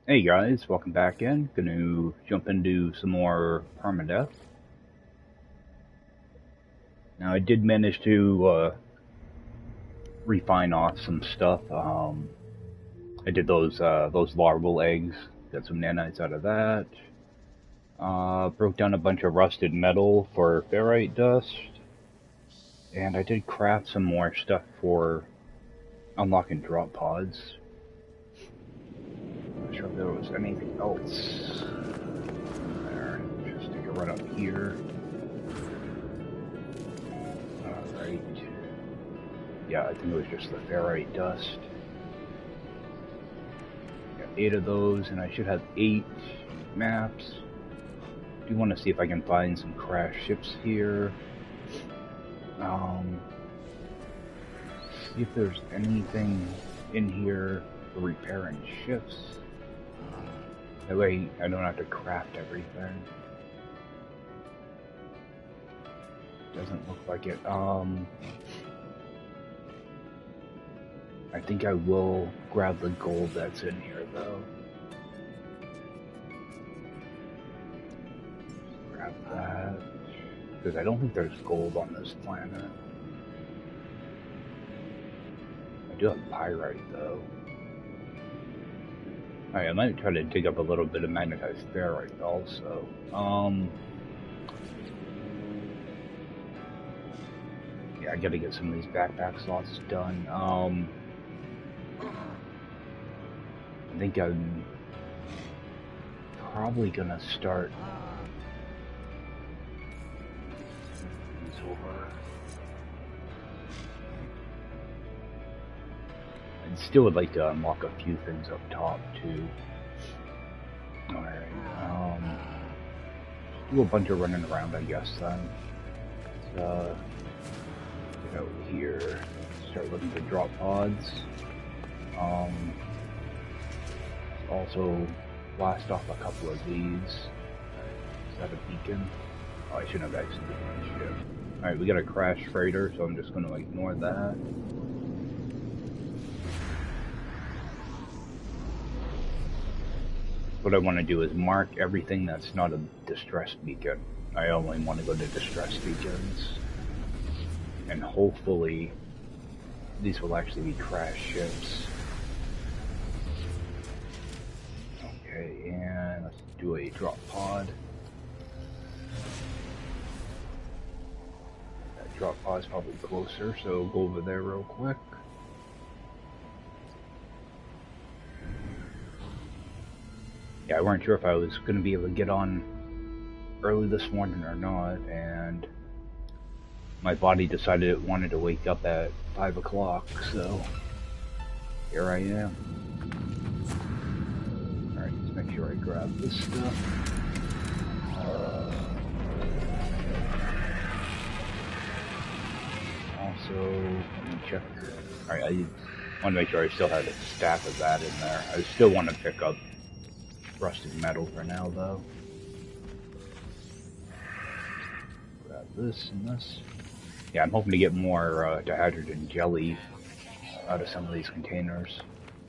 Hey guys, welcome back in. Gonna jump into some more Permadeath. Now I did manage to refine off some stuff. I did those larval eggs, got some nanites out of that. Broke down a bunch of rusted metal for ferrite dust, and I did craft some more stuff for unlocking drop pods. I'm not sure if there was anything else there. Just take it right up here. Alright. Yeah, I think it was just the ferrite dust. Got 8 of those, and I should have 8 maps. I do want to see if I can find some crashed ships here. See if there's anything in here for repairing ships. That way I don't have to craft everything. Doesn't look like it. I think I will grab the gold that's in here though. Grab that. Because I don't think there's gold on this planet. I do have pyrite though. Alright, I might try to dig up a little bit of magnetized ferrite also. Yeah, I gotta get some of these backpack slots done. I think I'm probably gonna start these over. I still would like to unlock a few things up top too. Alright, do a bunch of running around I guess then. Let's, get out here, start looking for drop pods. Also blast off a couple of these. Is that a beacon? Oh, I shouldn't have actually done that shit. Alright, we got a crash freighter, so I'm just gonna ignore that. What I want to do is mark everything that's not a distress beacon. I only want to go to distress beacons. And hopefully these will actually be crash ships. Okay, and let's do a drop pod. That drop pod's probably closer, so go over there real quick. Yeah, I weren't sure if I was going to be able to get on early this morning or not, and my body decided it wanted to wake up at 5 o'clock, so here I am. Alright, let's make sure I grab this stuff. Also, let me check. Alright, I want to make sure I still have a stack of that in there. I still want to pick up rusted metal for now, though. Grab this and this. Yeah, I'm hoping to get more dihydrogen jelly out of some of these containers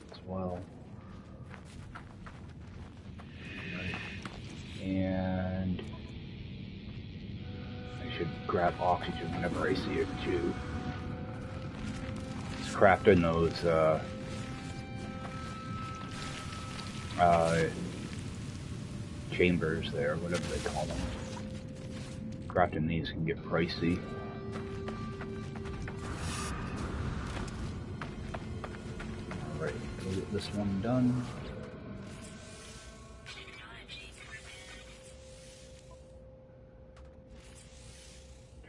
as well. Right. And I should grab oxygen whenever I see it too. Just crafting those chambers there, whatever they call them. Crafting these can get pricey. Alright, we'll get this one done.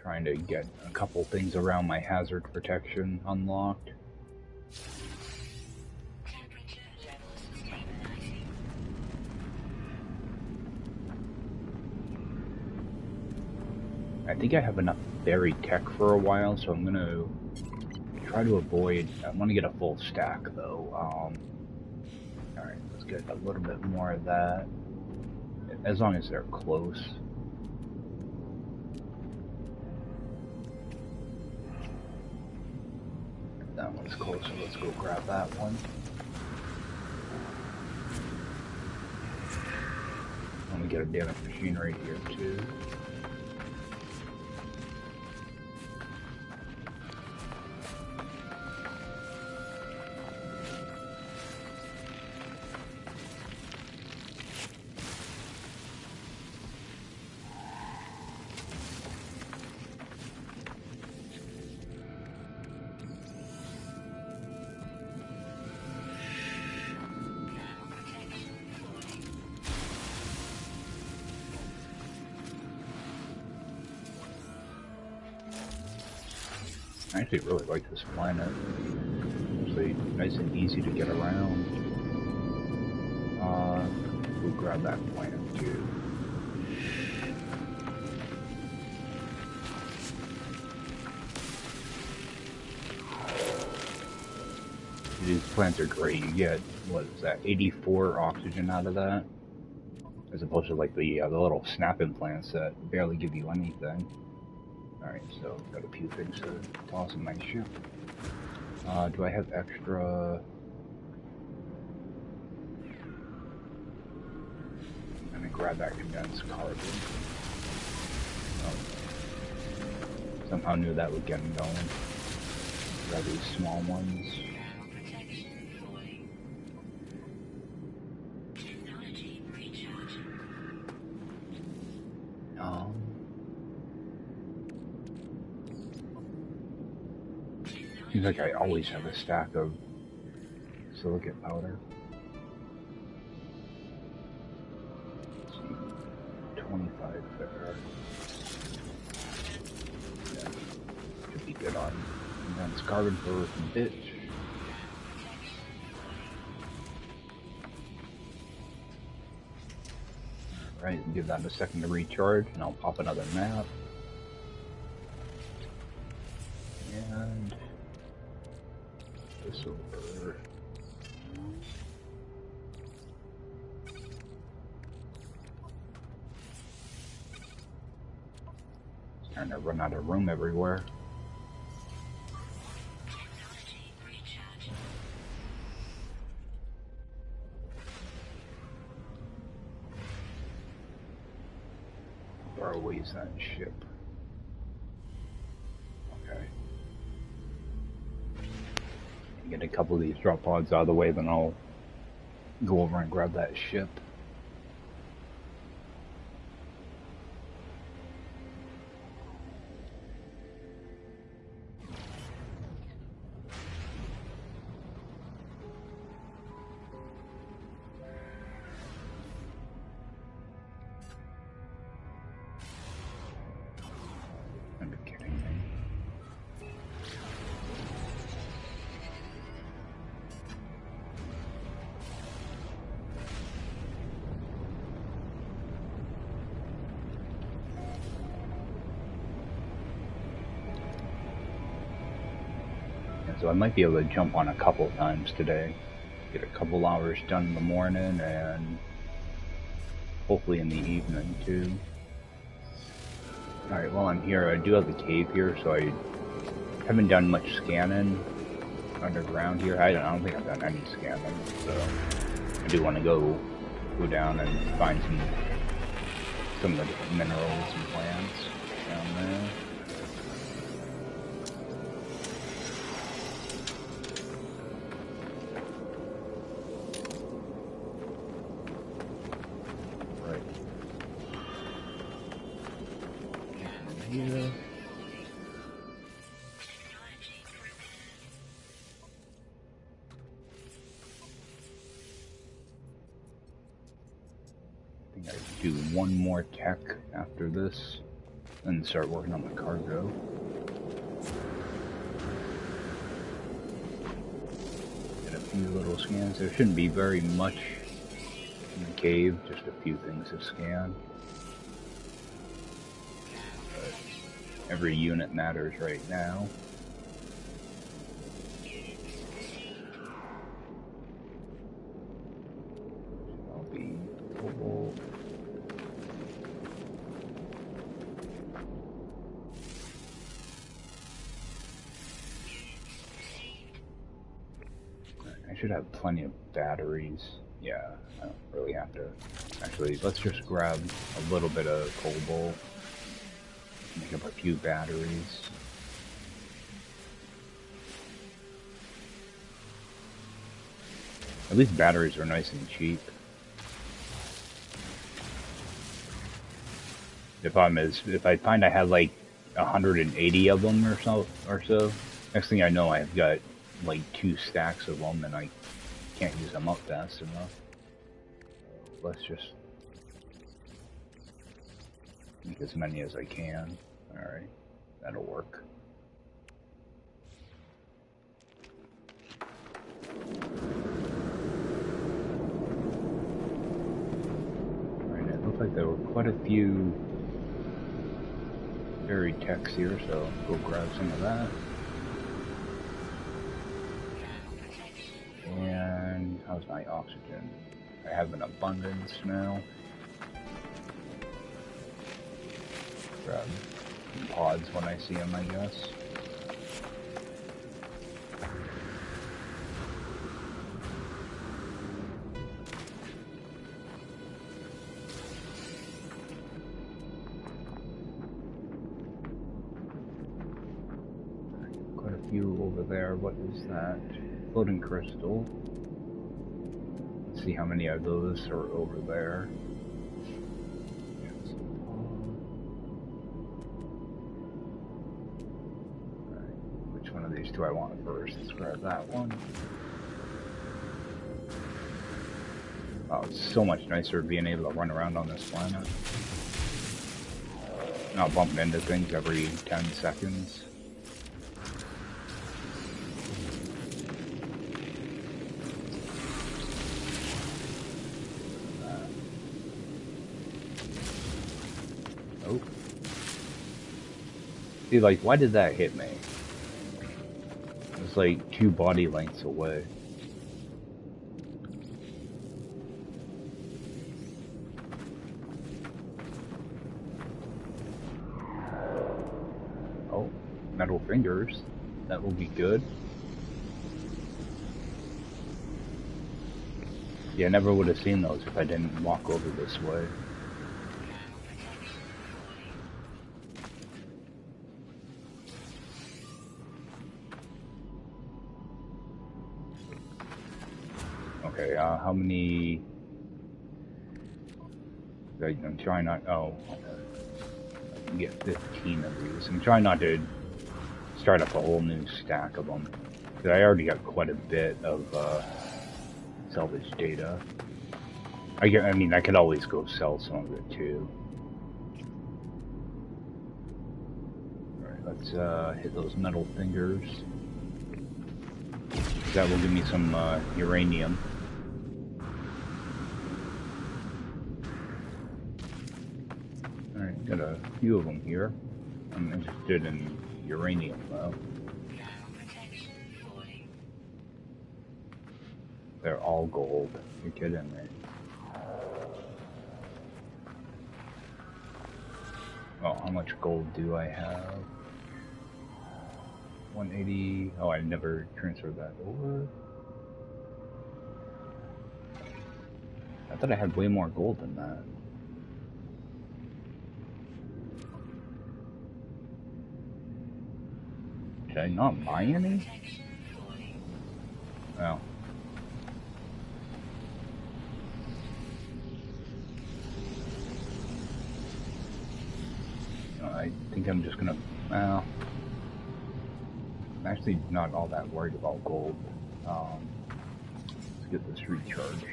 Trying to get a couple things around my hazard protection unlocked. I think I have enough buried tech for a while, so I'm gonna try to avoid. I want to get a full stack though. Alright, let's get a little bit more of that. As long as they're close. That one's closer, let's go grab that one. Let me get a damaged machine right here too. I actually really like this planet. It's like nice and easy to get around. We'll grab that planet too. These plants are great. You get, what is that, 84 oxygen out of that? As opposed to like the little snap-in plants that barely give you anything. Alright, so got a few things to toss in my ship. Do I have extra? I'm gonna grab that condensed carbon. Oh. Somehow knew that would get them going. Grab these small ones. Seems like I always have a stack of silicate powder. Let's see, 25 there. Yeah, should be good on condensed carbon for a bit. Alright, give that a second to recharge, and I'll pop another map. And this over. Starting to run out of room everywhere. How far away is that ship? Okay. Get a couple of these drop pods out of the way, then I'll go over and grab that ship. Are you kidding me? So I might be able to jump on a couple times today. Get a couple hours done in the morning and hopefully in the evening too. Alright, while I'm here, I do have the cave here, so I haven't done much scanning underground here. I don't think I've done any scanning, so I do want to go down and find some of the different minerals and plants down there. Here. I think I do one more tech after this, and start working on the cargo. Get a few little scans. There shouldn't be very much in the cave, just a few things to scan. Every unit matters right now. I'll be full. I should have plenty of batteries. Yeah, I don't really have to. Actually, let's just grab a little bit of cobalt, make up a few batteries. At least batteries are nice and cheap. The problem is, if I find I have like 180 of them or so, next thing I know, I've got like 2 stacks of them, and I can't use them up fast enough. So let's just make as many as I can. Alright, that'll work. Alright, it looked like there were quite a few buried techs here, so go grab some of that. And how's my oxygen? I have an abundance now. Grab some pods when I see them, I guess. Quite a few over there. What is that? Floating crystal. Let's see how many of those are over there. Which one of these do I want first? Let's grab that one. Oh, it's so much nicer being able to run around on this planet. Not bumping into things every 10 seconds. Oh. See, like, why did that hit me? It was like 2 body lengths away. Oh, metal fingers. That will be good. Yeah, I never would have seen those if I didn't walk over this way. Okay, how many... I'm trying not... Oh, I can get 15 of these. I'm trying not to start up a whole new stack of them. Because I already got quite a bit of salvage data. I mean, I could always go sell some of it too. Alright, let's hit those metal fingers. That will give me some uranium. Alright, got a few of them here. I'm interested in uranium though. They're all gold. You're kidding me. Oh, how much gold do I have? 180. Oh, I never transferred that over. I thought I had way more gold than that. Did I not buy any? Well. I think I'm just gonna, well, I'm actually not all that worried about gold. Let's get this recharged.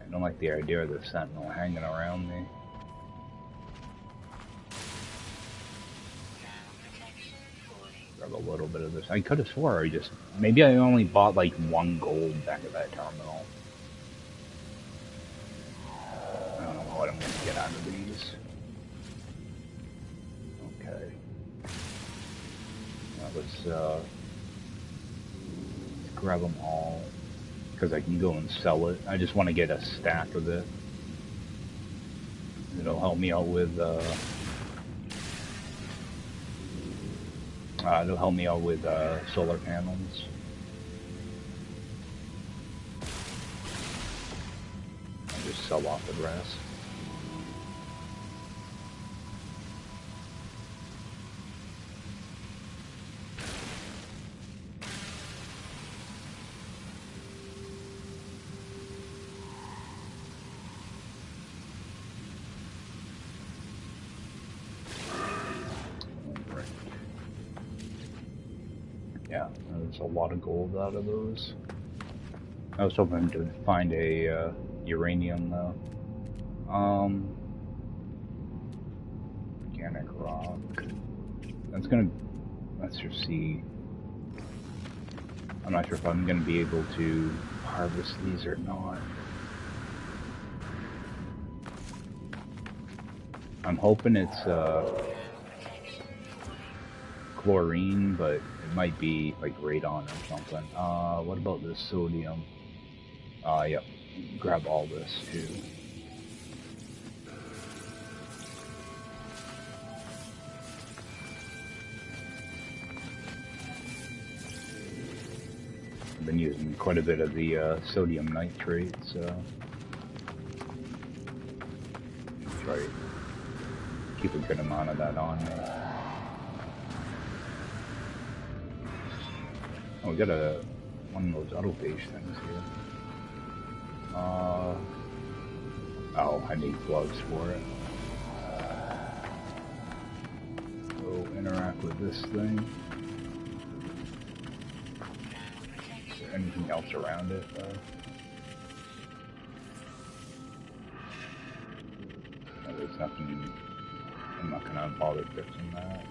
I don't like the idea of the sentinel hanging around me. Grab a little bit of this. I could have swore maybe I only bought like 1 gold back at that terminal. I don't know what I'm going to get out of these. Okay. Now let's grab them all, because I can go and sell it. I just want to get a stack of it. It'll help me out with It'll help me out with solar panels. I'll just sell off the rest. Yeah, there's a lot of gold out of those. I was hoping to find a uranium though. Organic rock. Let's just see. I'm not sure if I'm gonna be able to harvest these or not. I'm hoping it's chlorine, but it might be like radon or something. What about this sodium? Yep. Grab all this too. I've been using quite a bit of the sodium nitrate, so try to keep a good amount of that on me. Oh, we got one of those auto page things here. Oh, I need gloves for it. So interact with this thing. Is there anything else around it though? No, there's nothing. I'm not gonna bother fixing that.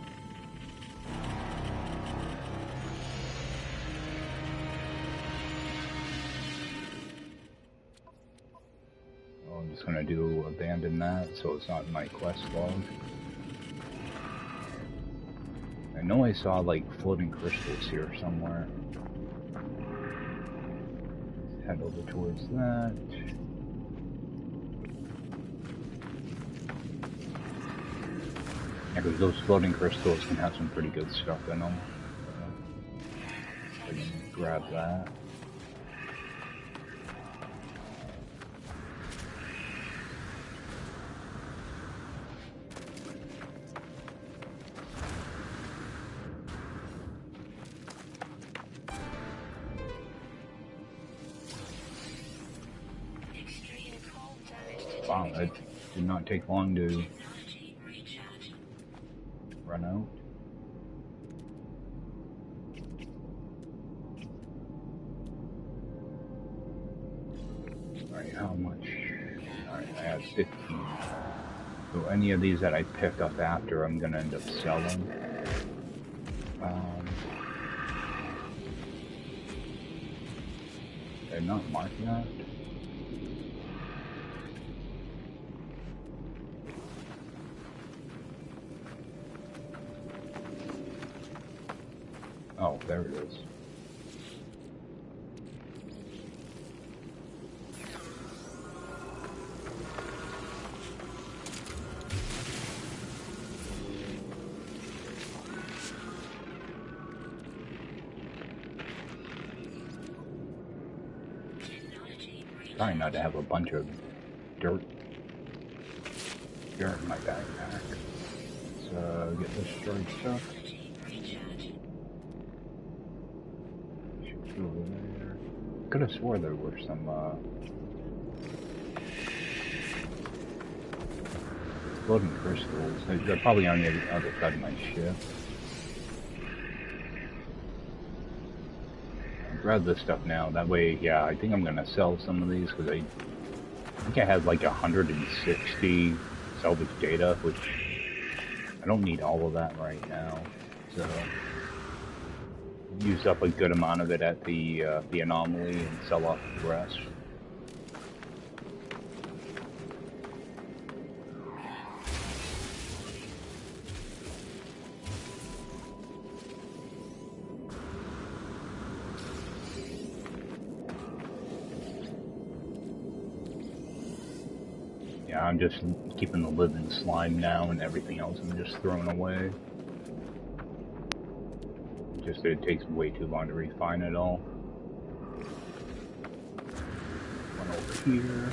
I'm just gonna abandon that so it's not in my quest log. I know I saw like floating crystals here somewhere. Let's head over towards that. Yeah, because those floating crystals can have some pretty good stuff in them. So I can grab that. Wow, that did not take long to run out. Alright, how much? Alright, I have 15. So any of these that I pick up after, I'm gonna end up selling. Did I not mark that? Oh, there it is. Trying not to have a bunch of dirt in my backpack. Let's get this storage stuff. Over there. Could have swore there were some floating crystals. They're probably on the other side of my ship. I'll grab this stuff now. That way, yeah, I think I'm gonna sell some of these because I think I have like 160 salvage data, which I don't need all of that right now. So use up a good amount of it at the anomaly and sell off the rest. Yeah, I'm just keeping the living slime now, and everything else I'm just throwing away. just that it takes way too long to refine it all. One over here.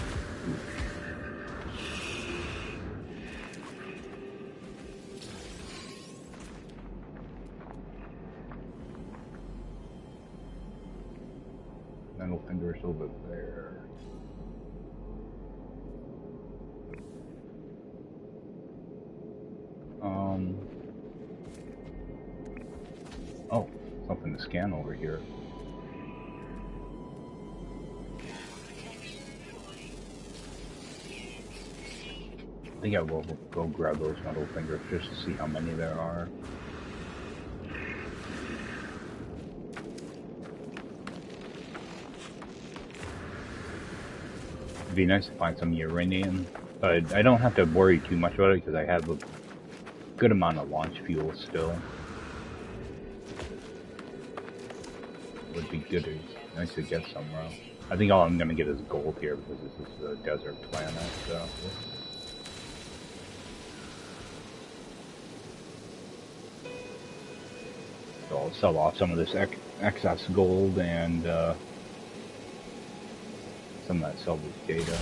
Metal fingers over there. Oh, something to scan over here. I think I will go grab those metal fingers just to see how many there are. It'd be nice to find some uranium, but I don't have to worry too much about it because I have a good amount of launch fuel still. Would be good, nice to get somewhere. I think all I'm gonna get is gold here because this is a desert planet, so. So I'll sell off some of this excess gold and some of that salvage data.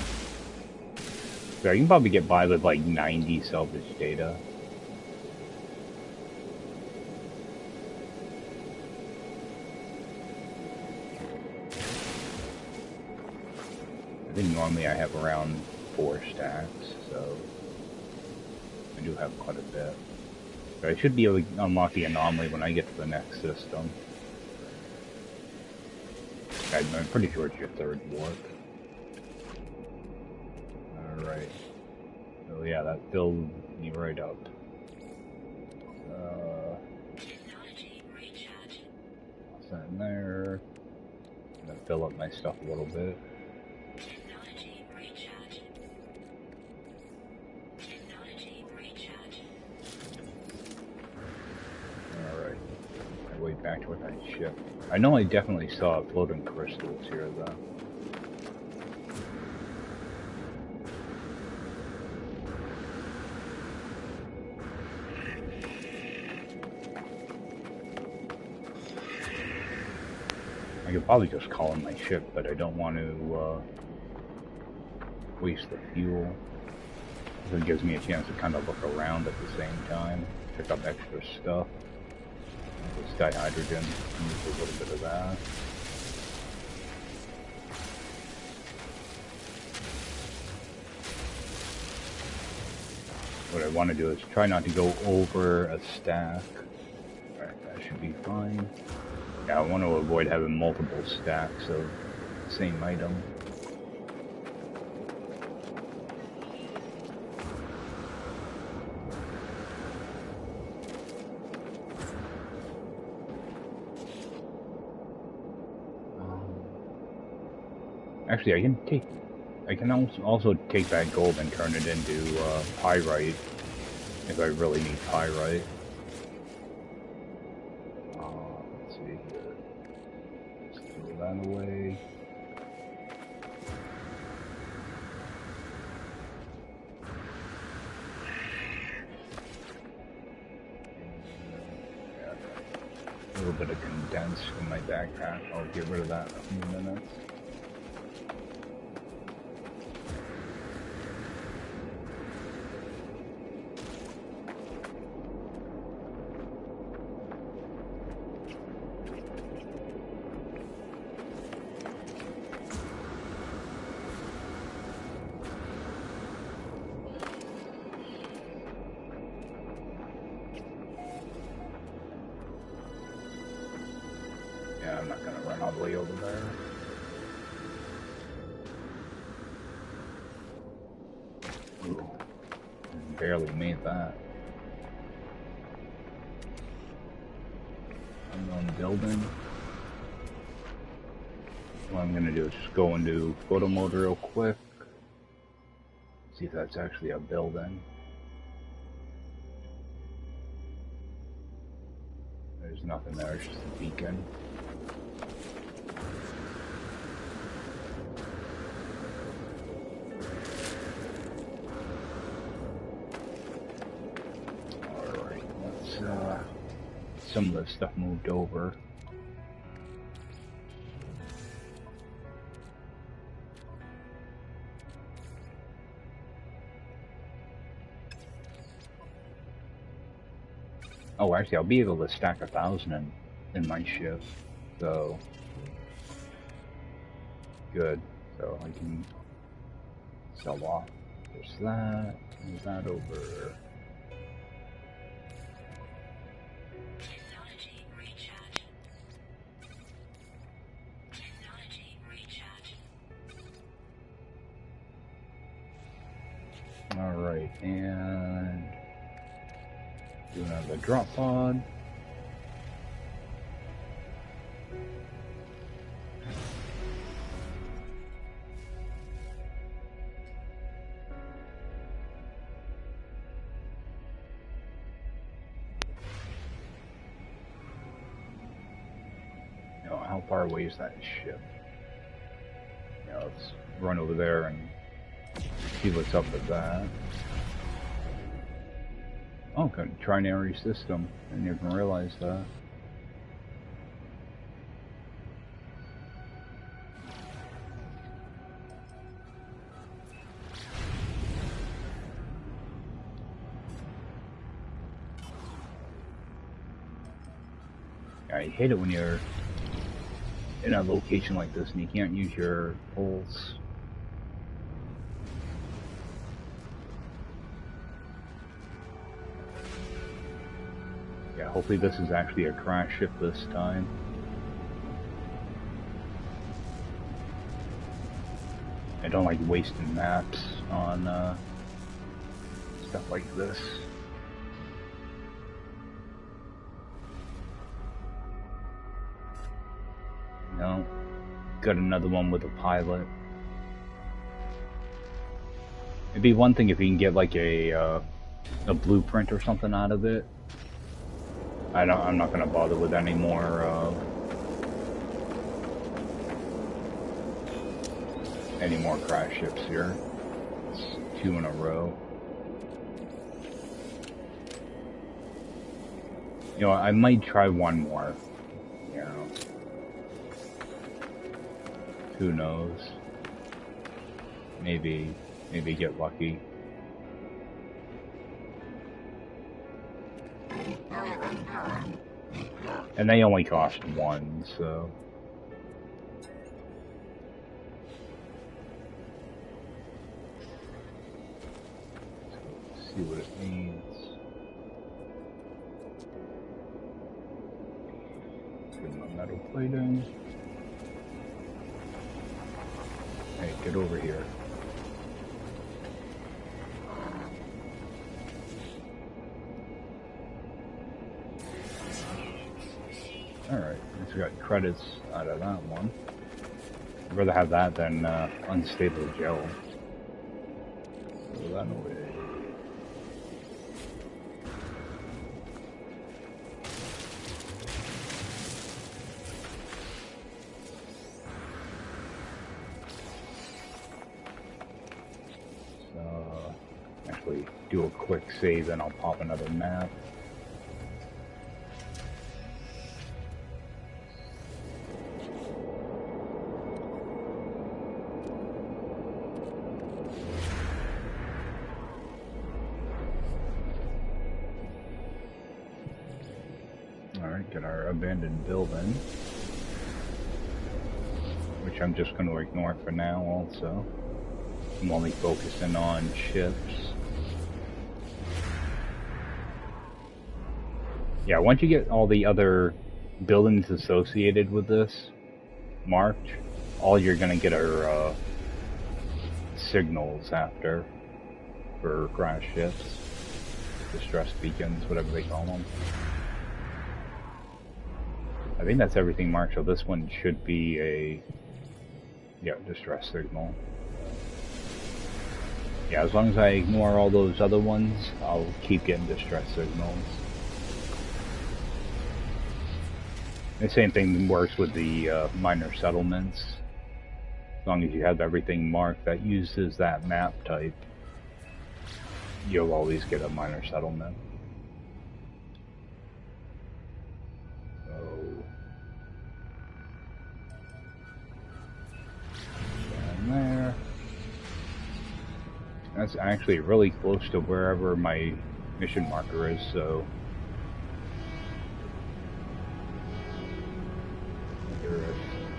So I can probably get by with like 90 salvage data. I think normally I have around 4 stacks, so I do have quite a bit. But I should be able to unlock the anomaly when I get to the next system. I'm pretty sure it's your 3rd warp. Alright. So yeah, that filled me right up. What's that in there? I'm gonna fill up my stuff a little bit. Alright. My way back to that ship. I know I definitely saw floating crystals here though. I could probably just call in my ship, but I don't want to waste the fuel. So it gives me a chance to kind of look around at the same time, pick up extra stuff. This guy hydrogen, use a little bit of that. What I want to do is try not to go over a stack. Alright, that should be fine. Yeah, I want to avoid having multiple stacks of the same item. Actually, I can also take that gold and turn it into pyrite if I really need pyrite. Let's see here. Let's throw that away. A little bit of condensed in my backpack. I'll get rid of that in a few minutes. Yeah, I'm not gonna run all the way over there. Ooh, barely made that. Unknown building. What I'm gonna do is just go into photo mode real quick. See if that's actually a building. There's nothing there, it's just a beacon. some of the stuff moved over. Oh, actually, I'll be able to stack 1,000 in my ship, so good. So I can sell off just that, move that over. Alright, and do another drop pod. How far away is that ship? Yeah, let's run over there and see what's up with that. Oh, got a trinary system. I didn't even realize that. I hate it when you're in a location like this and you can't use your pulse. Yeah, hopefully this is actually a crash ship this time. I don't like wasting maps on stuff like this. No, got another one with a pilot. It'd be one thing if you can get like a blueprint or something out of it. I'm not gonna bother with any more crash ships here. It's 2 in a row. You know, I might try one more. You know, who knows? Maybe get lucky. And they only cost 1, so. Let's see what it means. Get my metal plating. Hey, get over here. Alright, we got credits out of that one. I'd rather have that than unstable gel. Throw that away. So, actually do a quick save, then I'll pop another map. Get our abandoned building, which I'm just going to ignore for now also. I'm only focusing on ships. Yeah, once you get all the other buildings associated with this marked, all you're going to get are signals after for crash ships, distress beacons, whatever they call them. I think that's everything marked, so this one should be a, yeah, distress signal. Yeah, as long as I ignore all those other ones, I'll keep getting distress signals. The same thing works with the minor settlements. As long as you have everything marked that uses that map type, you'll always get a minor settlement. That's actually really close to wherever my mission marker is, so whether if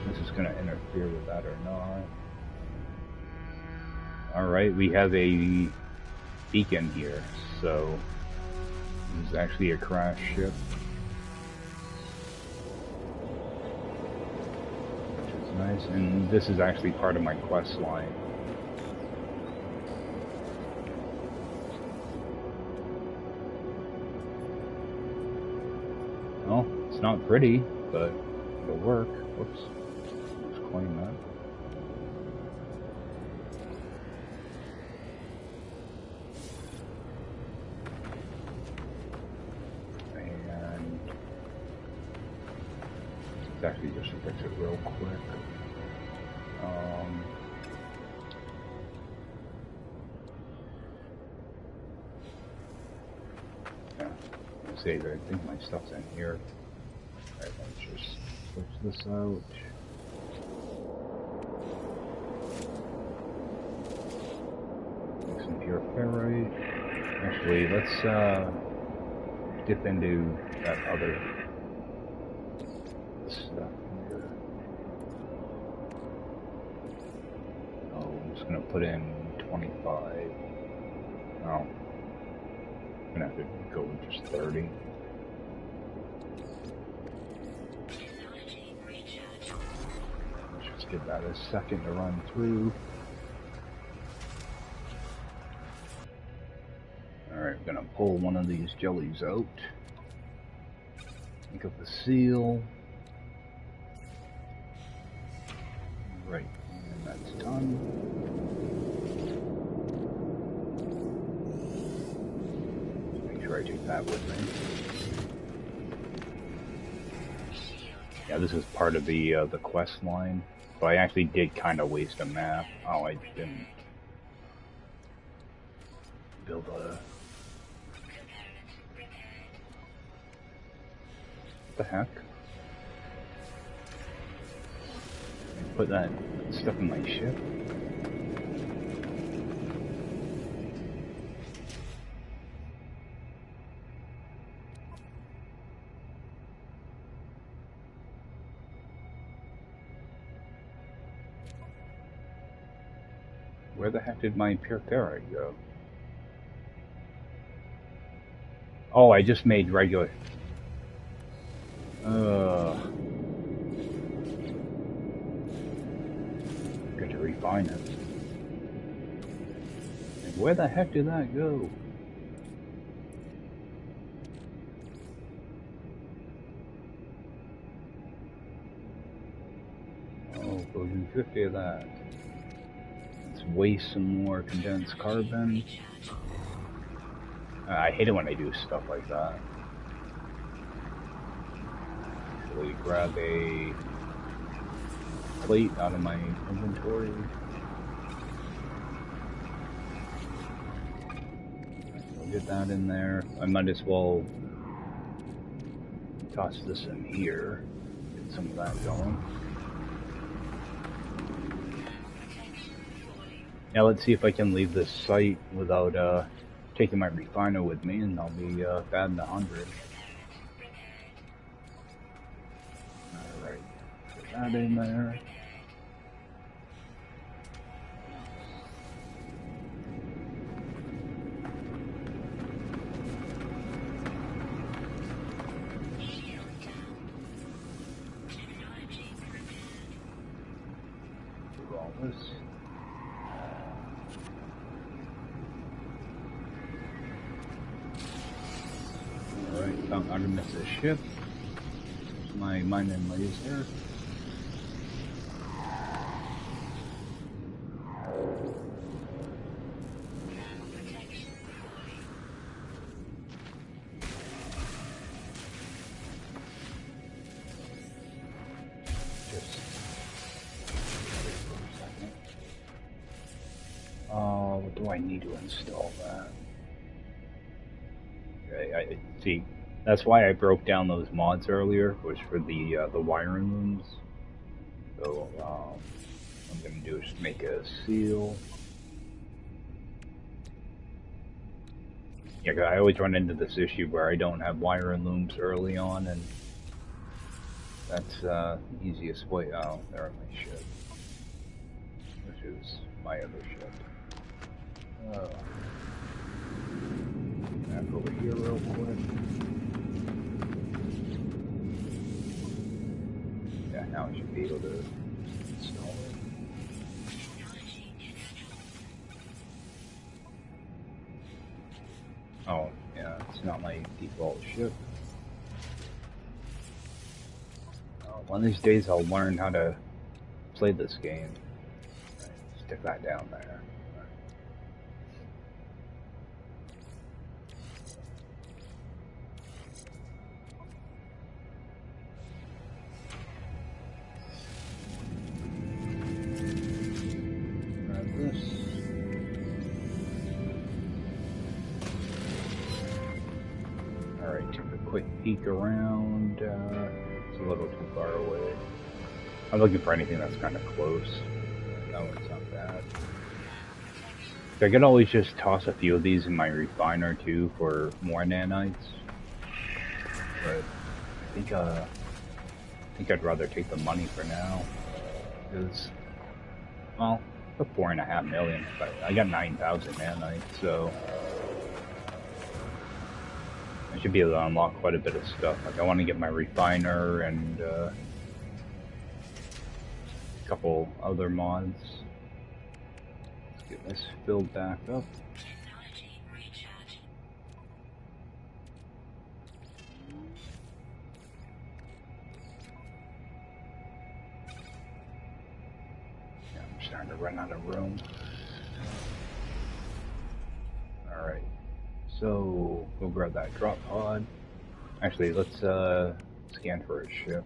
this is going to interfere with that or not. Alright, we have a beacon here, so this is actually a crash ship. Which is nice, and this is actually part of my quest line. Well, it's not pretty, but it'll work. Whoops. Let's claim that. And let's actually just fix it real quick. Yeah, let's see, I think my stuff's in here. Alright, let's just switch this out. Make some pure ferrite. Actually, let's dip into that other stuff here. Oh, I'm just gonna put in 25. Oh, I'm gonna have to go with just 30. Let's just give that a second to run through. Alright, I'm gonna pull one of these jellies out. Pick up the seal. Right, and that's done. Make sure I take that with me. Yeah, this is part of the quest line. So I actually did kind of waste a map. Oh, I didn't build a... What the heck? Put that stuff in my ship? Where the heck did my pure ferrite go? Oh, I just made regular... Got to refine it. And where the heck did that go? Oh, go do 50 of that. Let's waste some more condensed carbon. I hate it when I do stuff like that. Actually, grab a plate out of my inventory. I'll get that in there. I might as well toss this in here. Get some of that going. Now let's see if I can leave this site without taking my refiner with me, and I'll be batting 100. Alright, put that in there. Do all this. Alright, found how to miss a ship. My mining laser. What do I need to install that? Okay, I see. That's why I broke down those mods earlier, was for the wiring looms. So what I'm gonna do is make a seal. Yeah, 'cause I always run into this issue where I don't have wiring looms early on, and that's the easiest way. Oh, there are my ship, which is my other ship. Oh. Back over here real quick. Yeah, now I should be able to install it. Oh, yeah, it's not my default ship. One of these days I'll learn how to play this game. Right, stick that down there. Grab this. Alright, take a quick peek around. It's a little too far away. I'm looking for anything that's kind of close. No, it's not bad. So I could always just toss a few of these in my refiner too for more nanites. But I think I'd rather take the money for now. Because, well, for 4.5 million, but I got 9,000 nanites, so I should be able to unlock quite a bit of stuff. Like I want to get my refiner and a couple other mods. Let's get this filled back up. Yeah, I'm starting to run out of room. Alright, so we'll grab that drop pod. Actually, let's scan for a ship.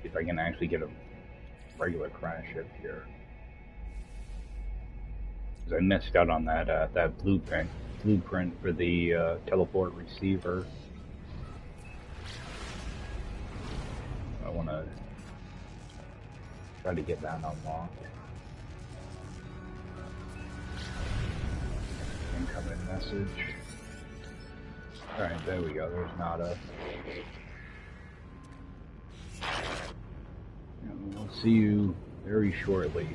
See if I can actually get a regular crash ship here. Because I missed out on that that blueprint for the teleport receiver. I want to try to get that unlocked. Incoming message. Alright, there we go. There's Nada. And we'll see you very shortly.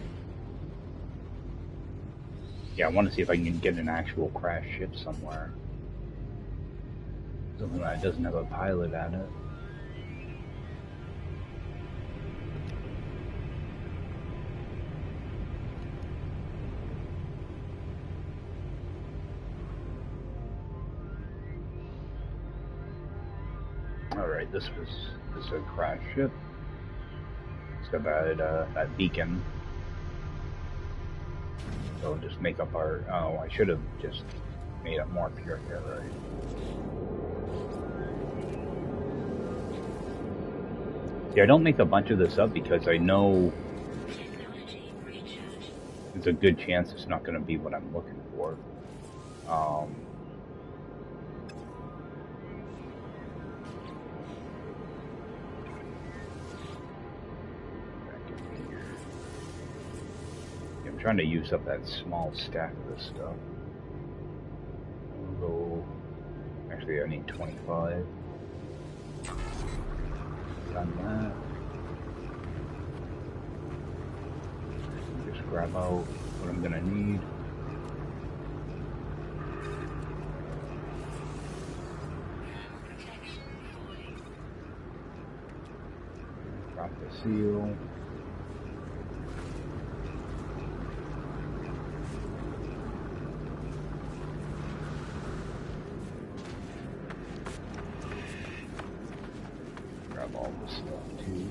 Yeah, I want to see if I can get an actual crash ship somewhere. Something that doesn't have a pilot at it. Alright, this is a crash ship. It's got that beacon. So we'll just make up our... Oh, I should have just made up more pure here, right? Yeah, I don't make a bunch of this up because I know there's a good chance it's not going to be what I'm looking for. I'm trying to use up that small stack of this stuff. I'll go... Actually, I need 25. Done that. Just grab out what I'm gonna need. Drop the seal. Grab all this stuff too.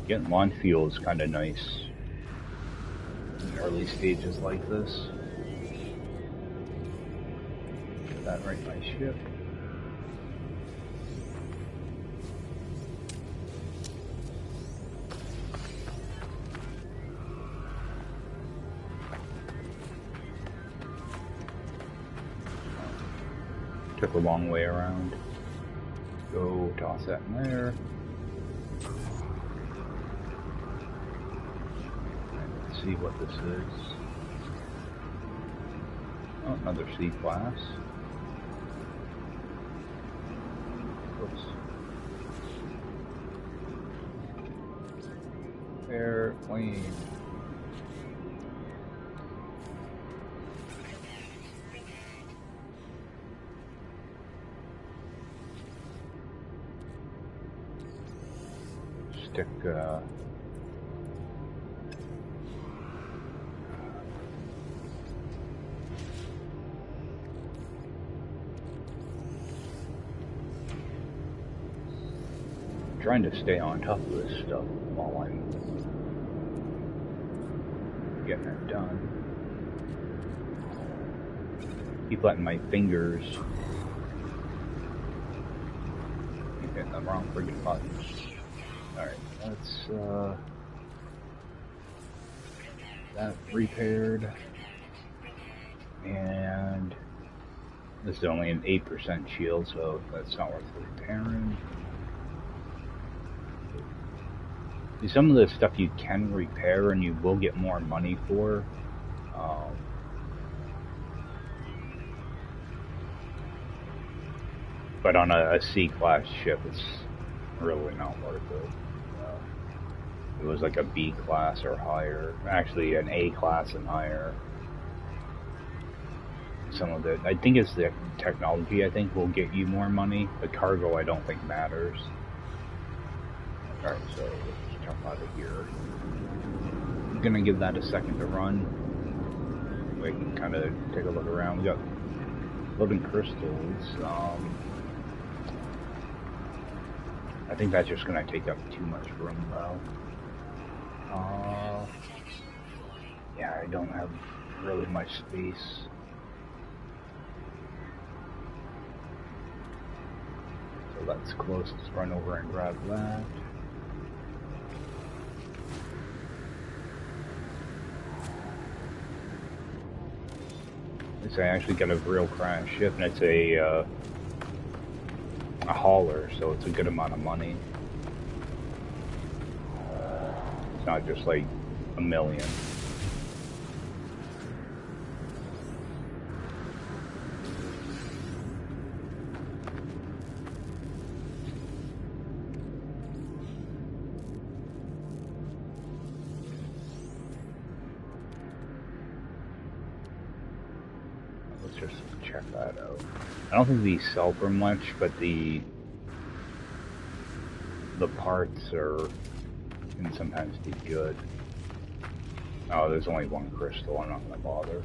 Getting launch fuel is kind of nice in early stages like this. Get that right by ship. Took a long way around. Go toss that in there. Let's see what this is. Oh, another C-class. Oops. Airplane. Stick, trying to stay on top of this stuff while I'm getting it done. Keep letting my fingers keep hitting the wrong friggin' buttons. Alright, let's that repaired. And this is only an 8% shield, so that's not worth repairing. Some of the stuff you can repair and you will get more money for. But on a C-class ship, it's really not worth it. It was like a B class or higher, actually an A class and higher. Some of it, I think it's the technology, I think will get you more money. The cargo I don't think matters. Alright, so let's jump out of here. I'm gonna give that a second to run. We can kind of take a look around. We got loading crystals. I think that's just gonna take up too much room though. Yeah, I don't have really much space. So that's close. Let's run over and grab that. I actually got a real crash ship, and it's a hauler, so it's a good amount of money. It's not just like a million. Let's just check that out. I don't think these sell for much, but the parts are can sometimes be good. Oh, there's only one crystal. I'm not gonna bother.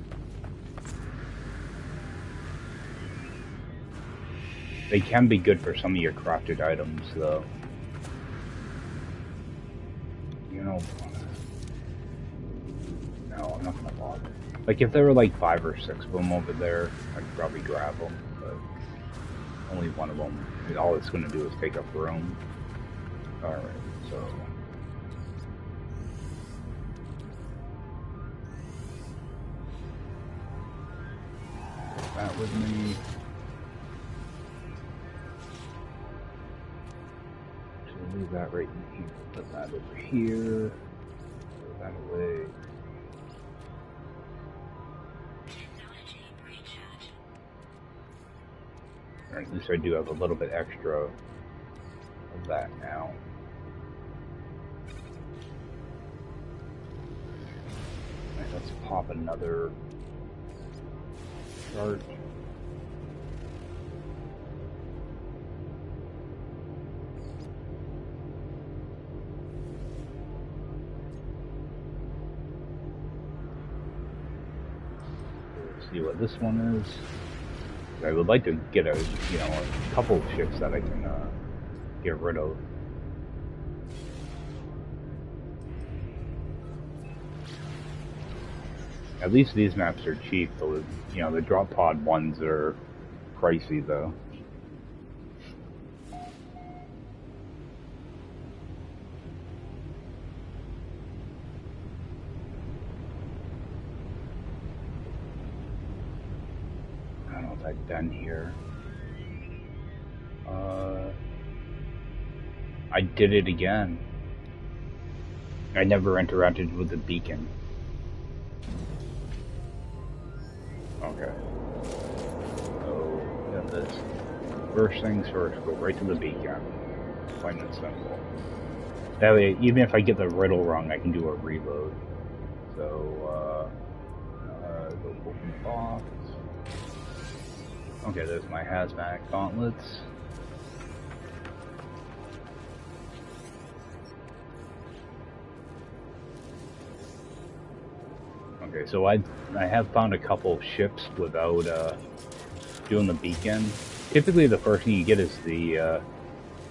They can be good for some of your crafted items, though. You know, no, I'm not gonna bother. Like, if there were like 5 or 6 of them over there, I'd probably grab them, but only one of them. All it's gonna do is take up room. Alright, so... Take that with me. So leave that right in here. Put that over here. Put that away. Or at least I do have a little bit extra of that now. Right, let's pop another chart. Let's see what this one is. I would like to get a couple of ships that I can get rid of. At least these maps are cheap. The drop pod ones are pricey though. I don't know if I've done here. I did it again. I never interacted with the beacon. Okay. So, got this. First things first, go right to the beacon. Plain and simple. That way, even if I get the riddle wrong, I can do a reload. So, go open the box. Okay, there's my hazmat gauntlets. Okay, so I have found a couple of ships without doing the beacon. Typically, the first thing you get is the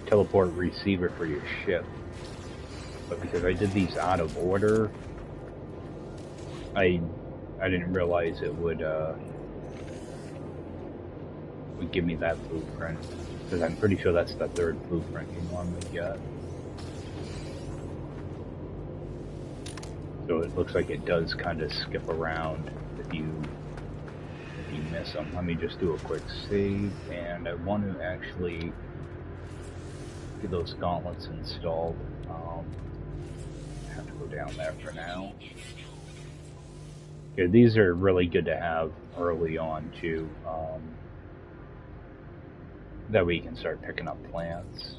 teleport receiver for your ship. But because I did these out of order, I didn't realize it would give me that blueprint. Because I'm pretty sure that's the third blueprint you normally get. So it looks like it does kind of skip around if you miss them. Let me just do a quick save, and I want to actually get those gauntlets installed. I have to go down there for now. Okay, these are really good to have early on too. That way you can start picking up plants.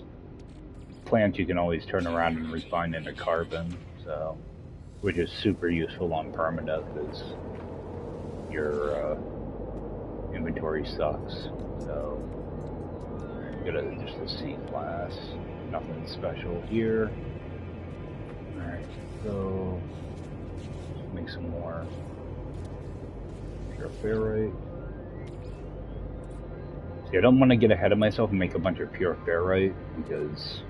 Plants you can always turn around and refine into carbon, so which is super useful on Permadeath because your inventory sucks. So get just a C class, nothing special here. Alright, so make some more pure ferrite. See, I don't want to get ahead of myself and make a bunch of pure ferrite because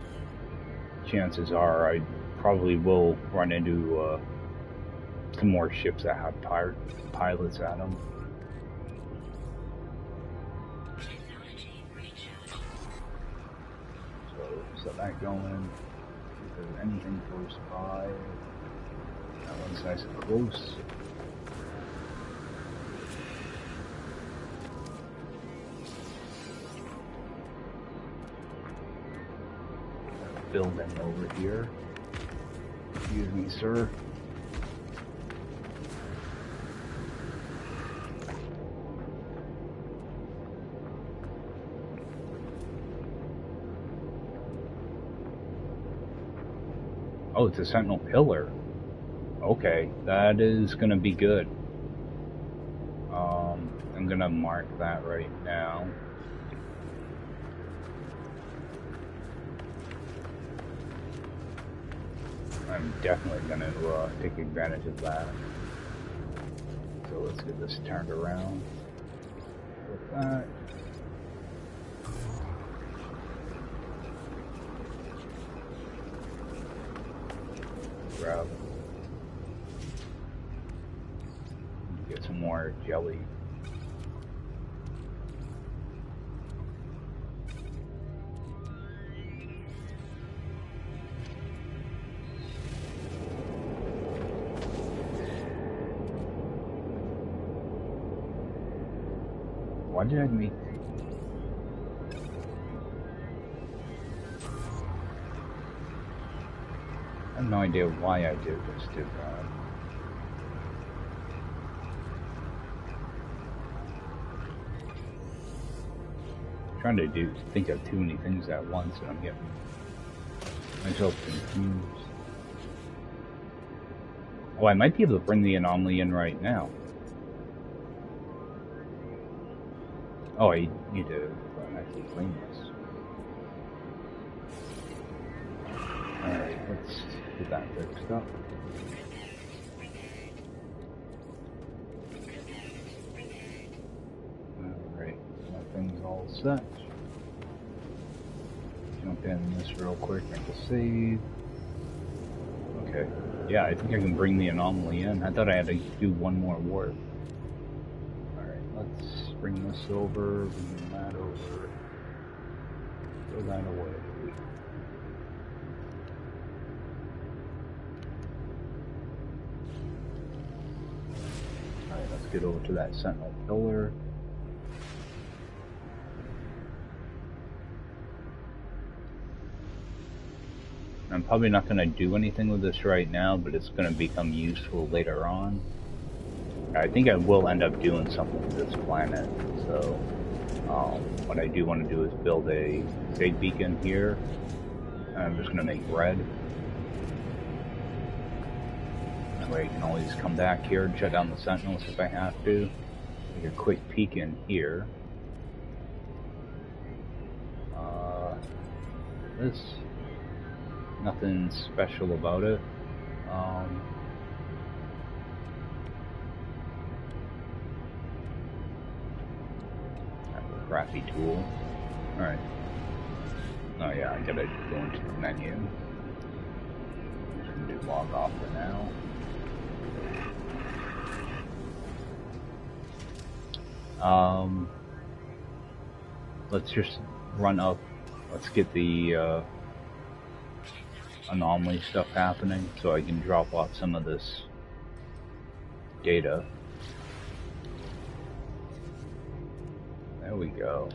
chances are I probably will run into some more ships that have pilots at them. So set that going. If there's anything close by, that one's nice and close. Building over here. Excuse me, sir. Oh, it's a sentinel pillar. Okay, that is gonna be good. I'm gonna mark that right now. I'm definitely going to take advantage of that. So let's get this turned around. With that. Grab. Get some more jelly. Why did I make... I have no idea why I did that. I'm trying to think of too many things at once and I'm getting myself confused. Oh, I might be able to bring the anomaly in right now. Oh, I need to actually clean this. Alright, let's get that fixed up. Alright, my thing's all set. Jump in this real quick, make a save. Okay, yeah, I think I can bring the anomaly in. I thought I had to do one more warp. Alright, let's bring this over, bring that over, throw that away. Alright, let's get over to that sentinel pillar. probably not going to do anything with this right now, but it's going to become useful later on. I think I will end up doing something with this planet, so what I do want to do is build a sig beacon here. I'm just going to make red. That way I can always come back here and shut down the sentinels if I have to. Take a quick peek in here. This, nothing special about it. Crappy tool. Alright. Oh yeah, I gotta go into the menu. I'm just gonna do log off for now. Let's just run up. Let's get the anomaly stuff happening so I can drop off some of this data. There we go.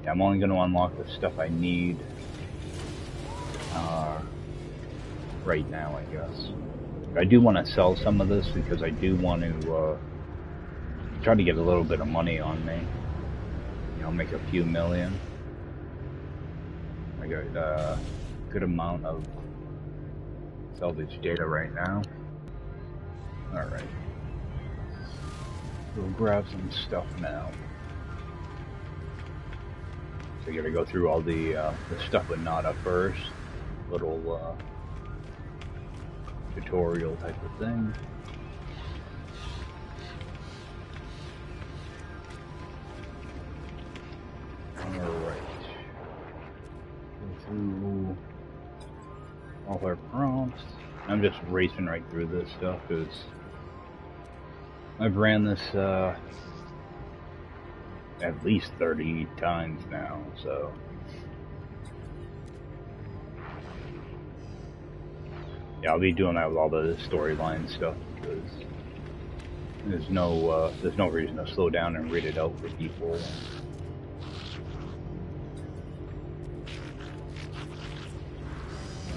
Yeah, I'm only going to unlock the stuff I need right now, I guess. I do want to sell some of this because I do want to try to get a little bit of money on me. You know, make a few million. I got a good amount of salvage data right now. Alright. We'll grab some stuff now. So you gotta go through all the stuff with Nada first. Little tutorial type of thing. Alright. Go through all our prompts. I'm just racing right through this stuff because I've ran this at least 30 times now, so yeah, I'll be doing that with all the storyline stuff because there's no reason to slow down and read it out for people.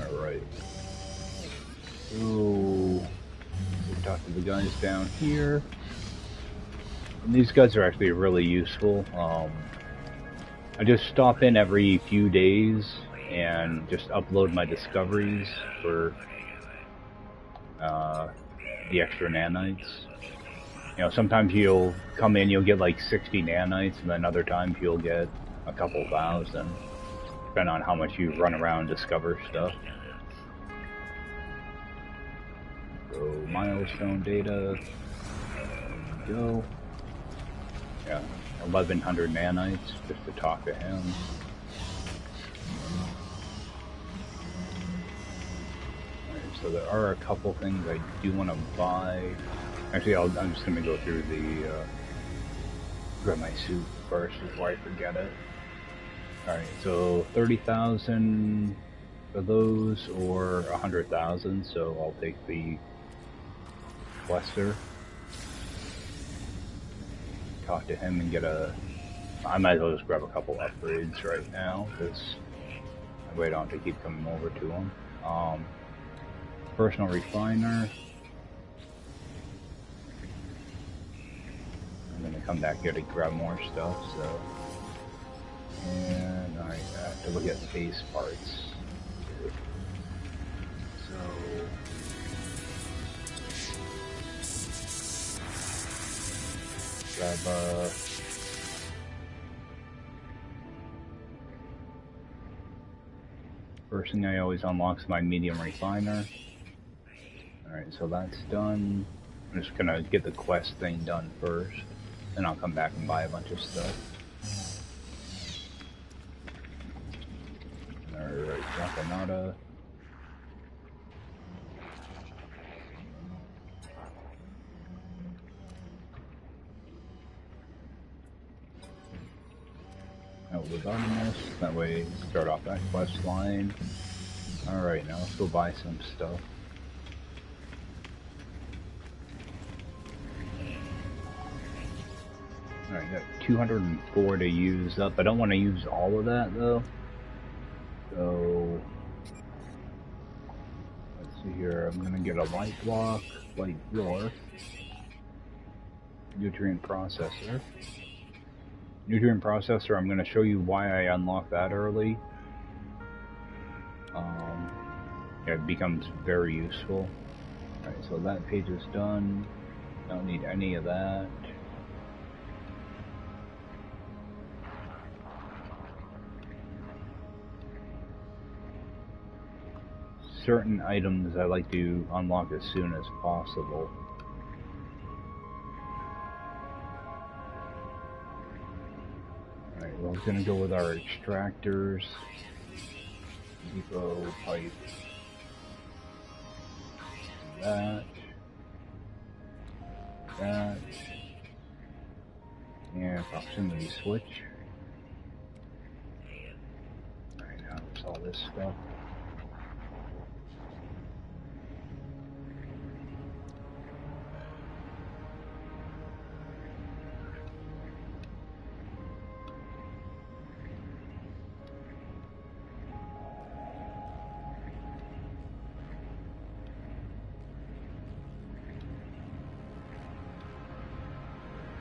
Alright. So we'll talk to the guys down here. And these guys are actually really useful. I just stop in every few days and just upload my discoveries for the extra nanites. You know, sometimes you'll come in, you'll get like 60 nanites, and then other times you'll get a couple thousand, depending on how much you run around and discover stuff. So, milestone data, there we go. Yeah, 1100 nanites just to talk to him. So there are a couple things I do want to buy. Actually, I'm just going to go through the, grab my suit first before I forget it. Alright, so 30,000 for those, or 100,000, so I'll take the Cluster. Talk to him and get a... I might as well just grab a couple upgrades right now, because I wait on to keep coming over to him. Personal refiner. I'm gonna come back here to grab more stuff, so... And I have to look at base parts. So... grab first thing I always unlock is my medium refiner. Alright, so that's done. I'm just gonna get the quest thing done first, then I'll come back and buy a bunch of stuff. Alright, Yakanada. Out with Artemis, that way start off that quest line. Alright, now let's go buy some stuff. Alright, got 204 to use up. I don't want to use all of that though. So let's see here. I'm gonna get a light block, light floor, nutrient processor. Nutrient processor, I'm gonna show you why I unlocked that early. Yeah, it becomes very useful. Alright, so that page is done. Don't need any of that. Certain items I like to unlock as soon as possible. Alright, well, I'm gonna go with our extractors. Depot pipe. That. That. And proximity switch. Alright, now it's all this stuff.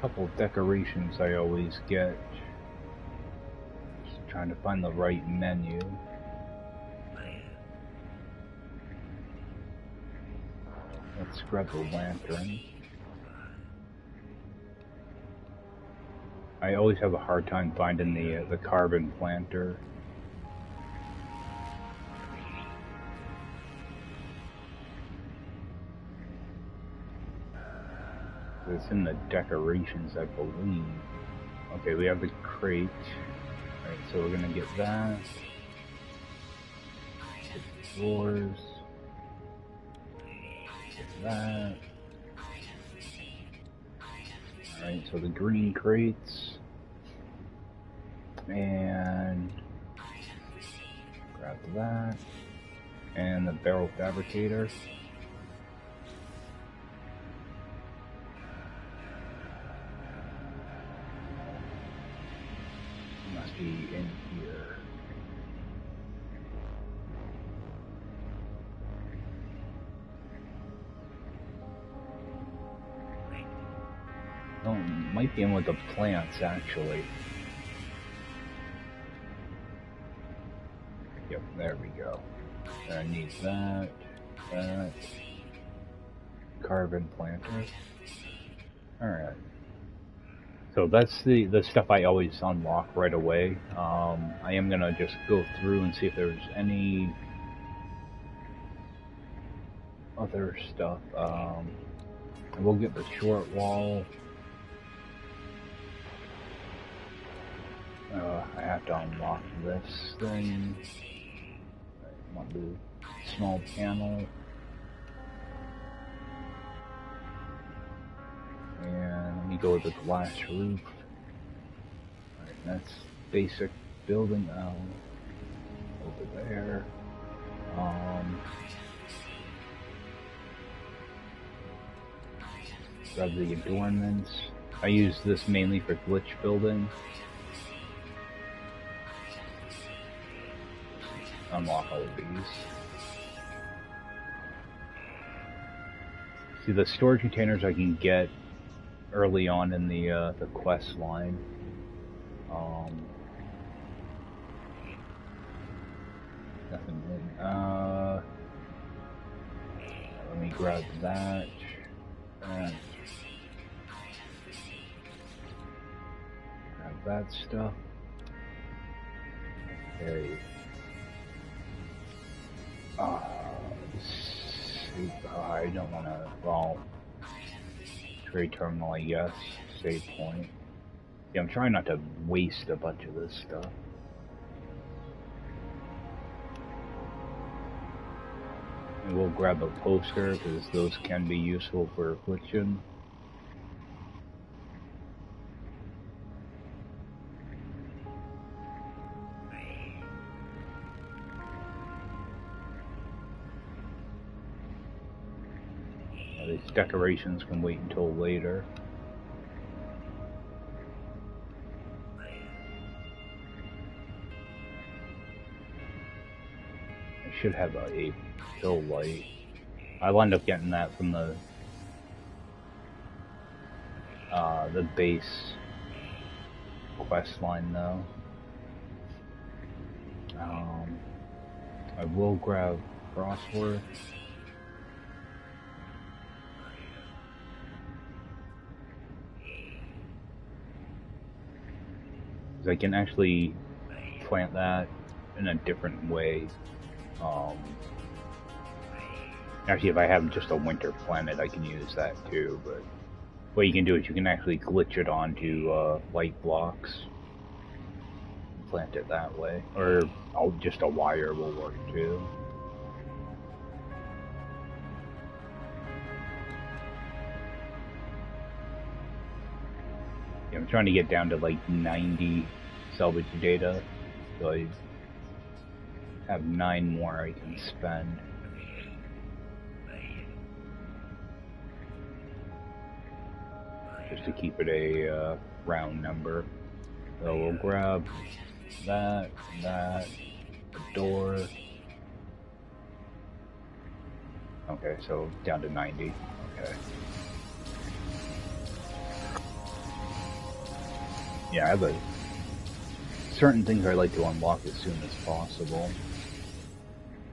Couple decorations I always get. Just trying to find the right menu. Let's grab the lantern. I always have a hard time finding the carbon planter. It's in the decorations, I believe. Okay, we have the crate. Alright, so we're gonna get that. Get the doors. Get that. Alright, so the green crates. And grab that. And the barrel fabricator. In here. Oh, might be in with the plants actually. Yep, there we go. I need that, that, carbon planter. Alright. So that's the stuff I always unlock right away. I am gonna just go through and see if there's any other stuff. We'll get the short wall. I have to unlock this thing. I want the small panel. And let me go with the glass roof. Alright, that's basic building over there. Grab the adornments. I use this mainly for glitch building. Unlock all of these. See, the storage containers I can get early on in the quest line. Nothing in. Let me grab that. And grab that stuff. Okay. I don't want to. Well, trade terminal, I guess. Save point. Yeah, I'm trying not to waste a bunch of this stuff. And we'll grab a poster because those can be useful for affliction. These decorations can wait until later. I should have a pill light. I wound up getting that from the base quest line though. I will grab Frostworth. Because I can actually plant that in a different way. Actually, if I have just a winter planet, I can use that too, but what you can do is you can actually glitch it onto light blocks. Plant it that way. Or just a wire will work too. Yeah, I'm trying to get down to like 90 salvage data, so I have 9 more I can spend. Just to keep it a round number. So we'll grab that, the door. Okay, so down to 90. Okay. Yeah, I have certain things I like to unlock as soon as possible.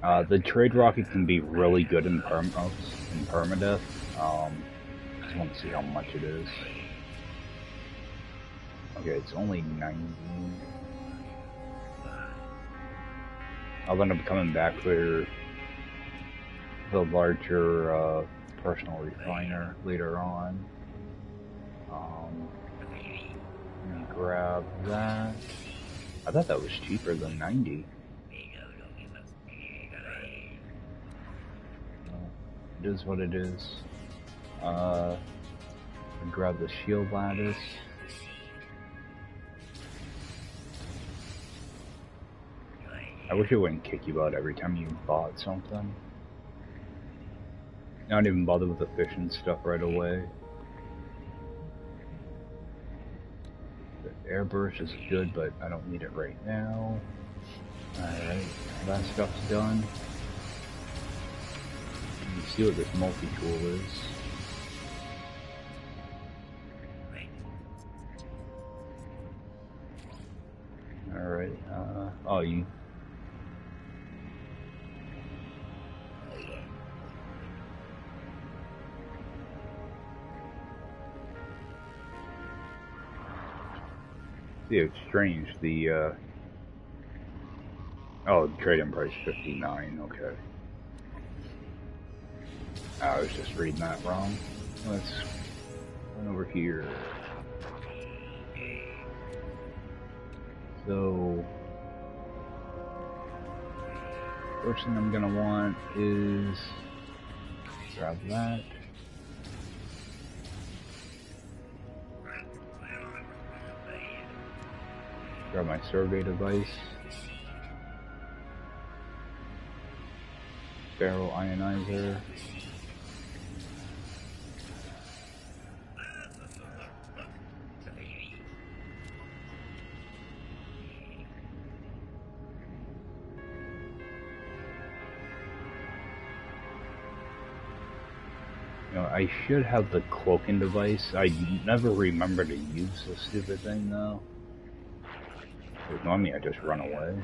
The trade rocket can be really good in Permadeath. Just want to see how much it is. Okay, it's only 90. I'll end up coming back for the larger personal refiner later on. Grab that. I thought that was cheaper than 90. It is what it is. Grab the shield lattice. I wish it wouldn't kick you out every time you bought something. I don't even bother with the fish and stuff right away. The airburst is good, but I don't need it right now. Alright, that stuff's done. You can see what this multi-tool is. Alright, oh, you... See, it's strange, the, oh, the trade-in price 59, okay. I was just reading that wrong. Let's run over here. So, first thing I'm gonna want is grab that. Grab my survey device. Barrel ionizer. I should have the cloaking device. I never remember to use this stupid thing though. Normally I just run away.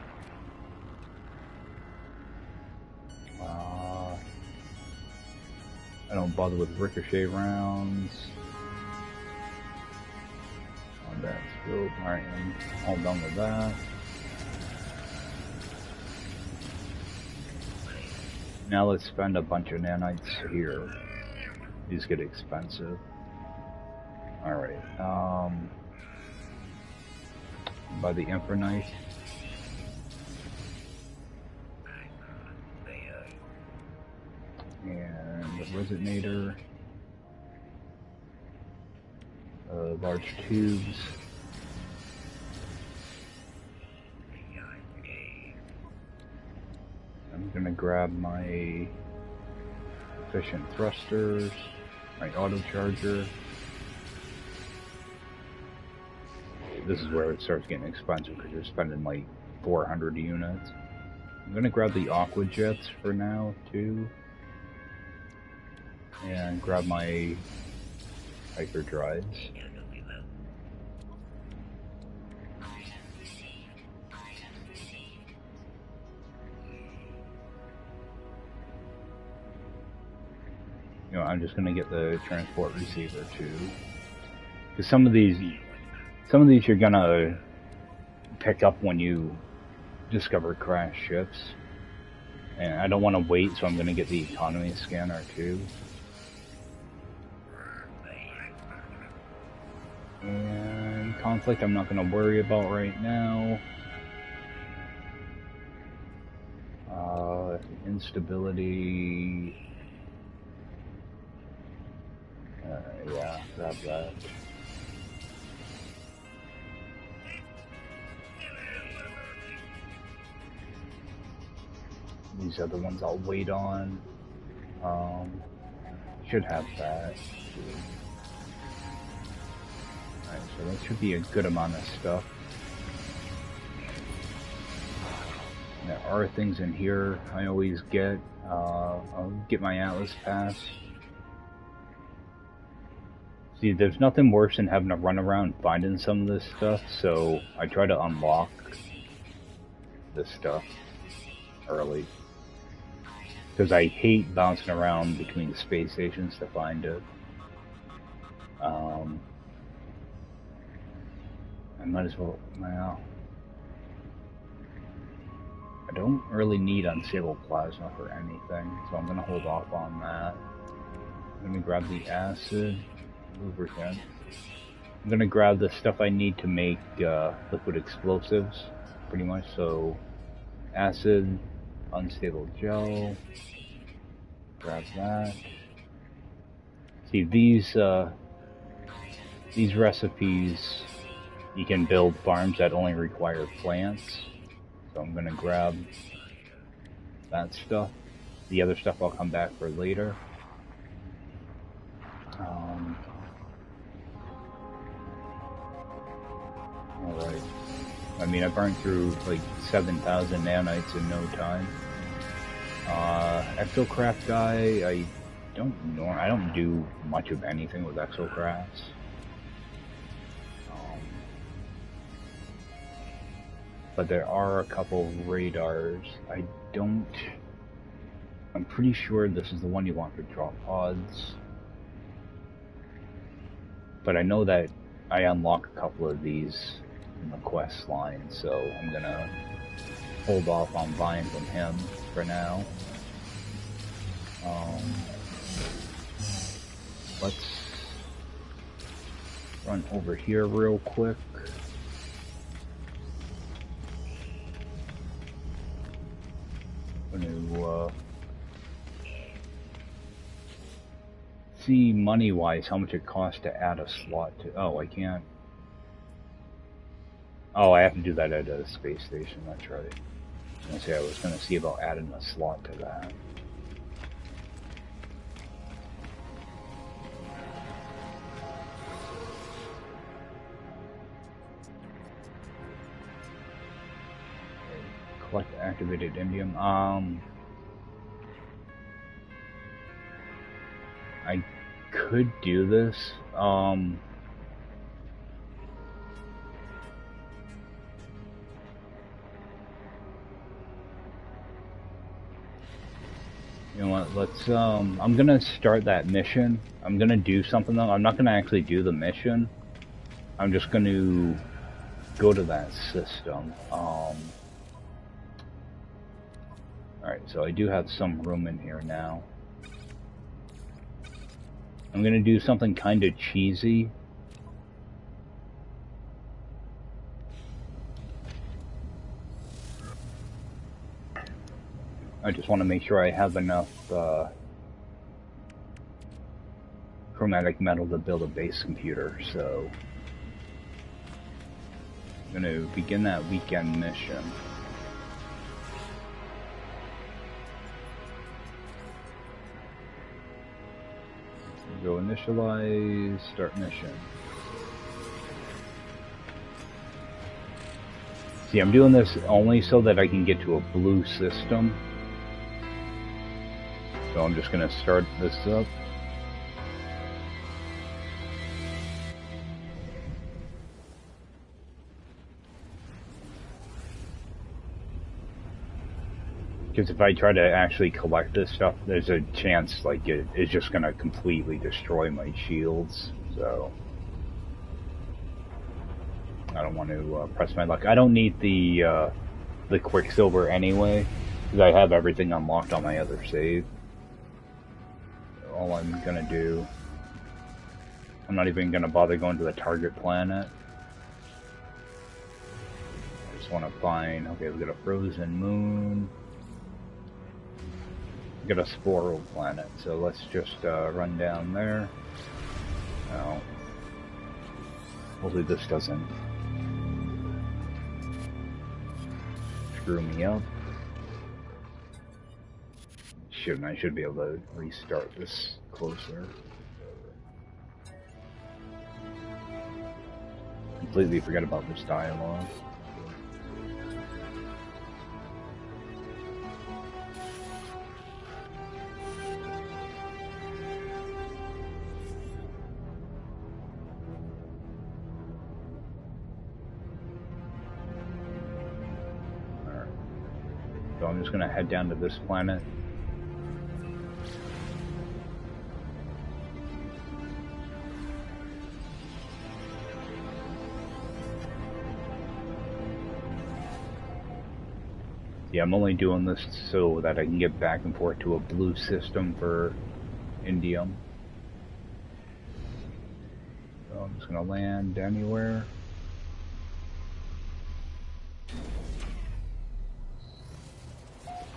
I don't bother with ricochet rounds. Oh, that's good. Alright, I'm all done with that. Now let's spend a bunch of nanites here. These get expensive. Alright, buy the Infernite. And the Resonator. Large tubes. I'm gonna grab my efficient thrusters, my auto charger. This is where it starts getting expensive because you're spending like 400 units. I'm gonna grab the aqua jets for now too, and grab my hiker drives. You know, I'm just gonna get the transport receiver too, because some of these you're gonna pick up when you discover crashed ships, and I don't want to wait, so I'm gonna get the economy scanner too. And conflict I'm not gonna worry about right now. Instability. Yeah, grab that. These are the ones I'll wait on. Should have that. Alright, so that should be a good amount of stuff. There are things in here I always get. I'll get my Atlas Pass. See, there's nothing worse than having to run around finding some of this stuff, so I try to unlock this stuff early. Because I hate bouncing around between space stations to find it. I might as well, well, I don't really need unstable plasma for anything, so I'm going to hold off on that. Let me grab the acid, lubricant. I'm going to grab the stuff I need to make liquid explosives, pretty much, so acid, unstable gel, grab that. See, these recipes, you can build farms that only require plants. So I'm gonna grab that stuff. The other stuff I'll come back for later. Alright. I mean, I burned through like 7,000 nanites in no time. Exocraft guy, I don't do much of anything with exocrafts. But there are a couple radars. I'm pretty sure this is the one you want for drop pods. But I know that I unlock a couple of these in the quest line, so I'm gonna hold off on buying from him for now. Let's run over here real quick. To see money-wise how much it costs to add a slot to. Oh, I can't. Oh, I have to do that at a space station. That's right. I was gonna see about adding a slot to that. Collect activated indium. I could do this. You know what, let's, I'm gonna start that mission. I'm gonna do something though. I'm not gonna actually do the mission. I'm just gonna go to that system. Alright, so I do have some room in here now. I'm gonna do something kinda cheesy. I just want to make sure I have enough chromatic metal to build a base computer, so I'm going to begin that weekend mission. Go initialize, start mission. See, I'm doing this only so that I can get to a blue system. So I'm just gonna start this up. Because if I try to actually collect this stuff, there's a chance like it's just gonna completely destroy my shields. So I don't want to press my luck. I don't need the Quicksilver anyway, because I have everything unlocked on my other save. All I'm gonna do, I'm not even gonna bother going to the target planet. I just want to find. Okay, we got a frozen moon. Get a Sporal planet, so let's just run down there. Now, hopefully this doesn't screw me up. Shouldn't I should be able to restart this closer. Completely forget about this dialogue. So I'm just going to head down to this planet. Yeah, I'm only doing this so that I can get back and forth to a blue system for indium. So I'm just going to land anywhere.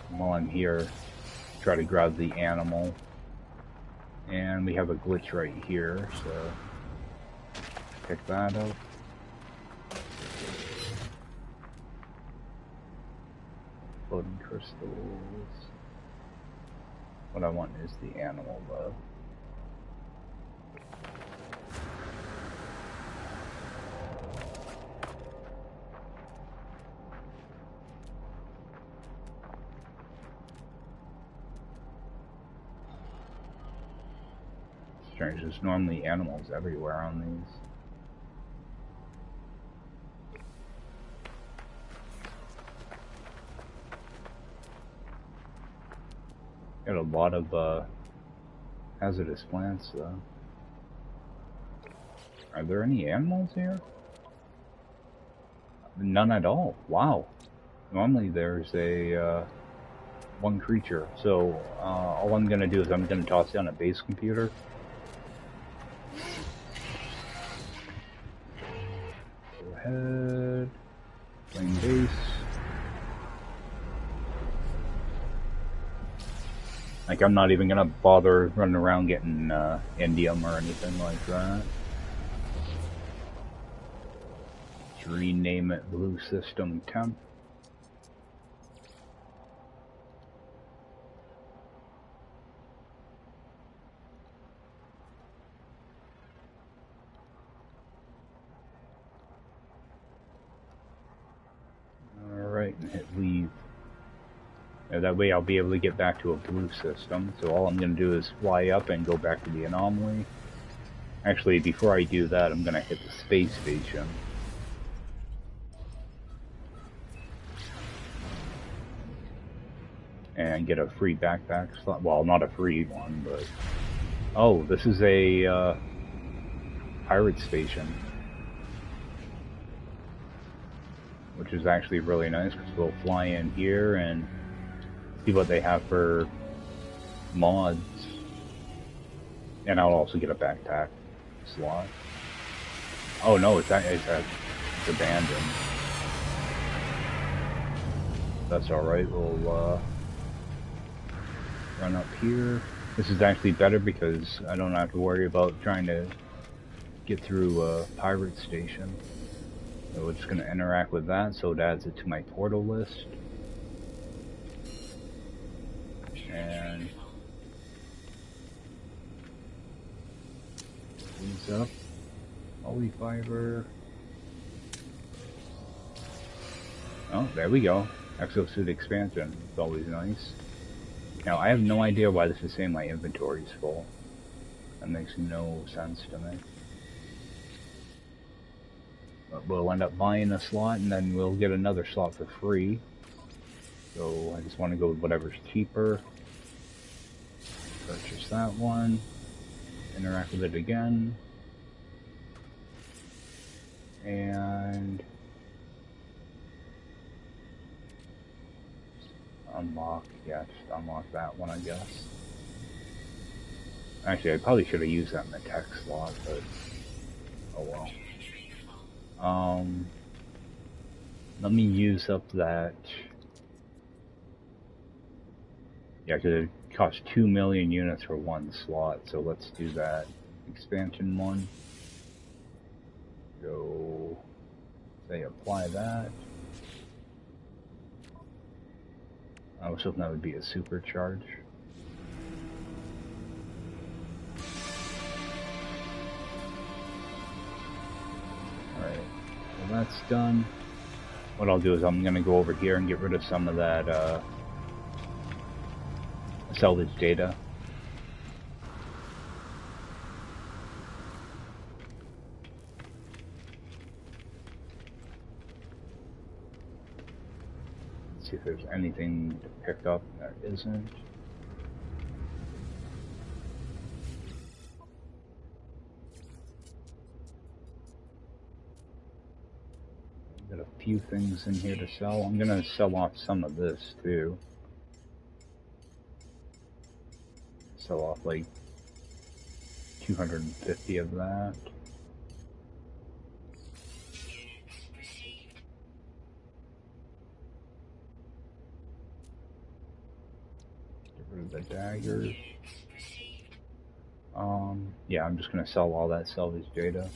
While I'm here, try to grab the animal. And we have a glitch right here, so pick that up. Floating crystals. What I want is the animal though. Strange, there's normally animals everywhere on these. Got a lot of hazardous plants though. Are there any animals here? None at all. Wow. Normally there's a one creature. So all I'm gonna do is I'm gonna toss down a base computer. Go ahead. Playing base. Like, I'm not even gonna bother running around getting indium or anything like that. Let's rename it Blue System Temp. Alright, and hit leave. Now that way I'll be able to get back to a blue system. So all I'm going to do is fly up and go back to the anomaly. Actually, before I do that, I'm going to hit the space station. And get a free backpack slot. Well, not a free one, but... Oh, this is a pirate station. Which is actually really nice, because we'll fly in here and see what they have for mods, and I'll also get a backpack slot. Oh no, it's abandoned. That's alright, we'll run up here. This is actually better because I don't have to worry about trying to get through a pirate station. So we're just going to interact with that, so it adds it to my portal list. And these up. Poly fiber. Oh, there we go. Exosuit expansion. It's always nice. Now, I have no idea why this is saying my inventory is full. That makes no sense to me. But we'll end up buying a slot, and then we'll get another slot for free. So I just want to go with whatever's cheaper. Purchase that one. Interact with it again. And unlock, yeah, just unlock that one, I guess. Actually, I probably should have used that in the tech slot, but oh well. Let me use up that. Yeah, because it costs 2 million units for one slot, so let's do that. Expansion one. Go, say, apply that. I was hoping that would be a supercharge. Alright, so that's done. What I'll do is I'm going to go over here and get rid of some of that salvage data. See if there's anything to pick up. There isn't. Got a few things in here to sell. I'm gonna sell off some of this too. Sell off like 250 of that. The daggers. Yeah, I'm just gonna sell all that salvage data.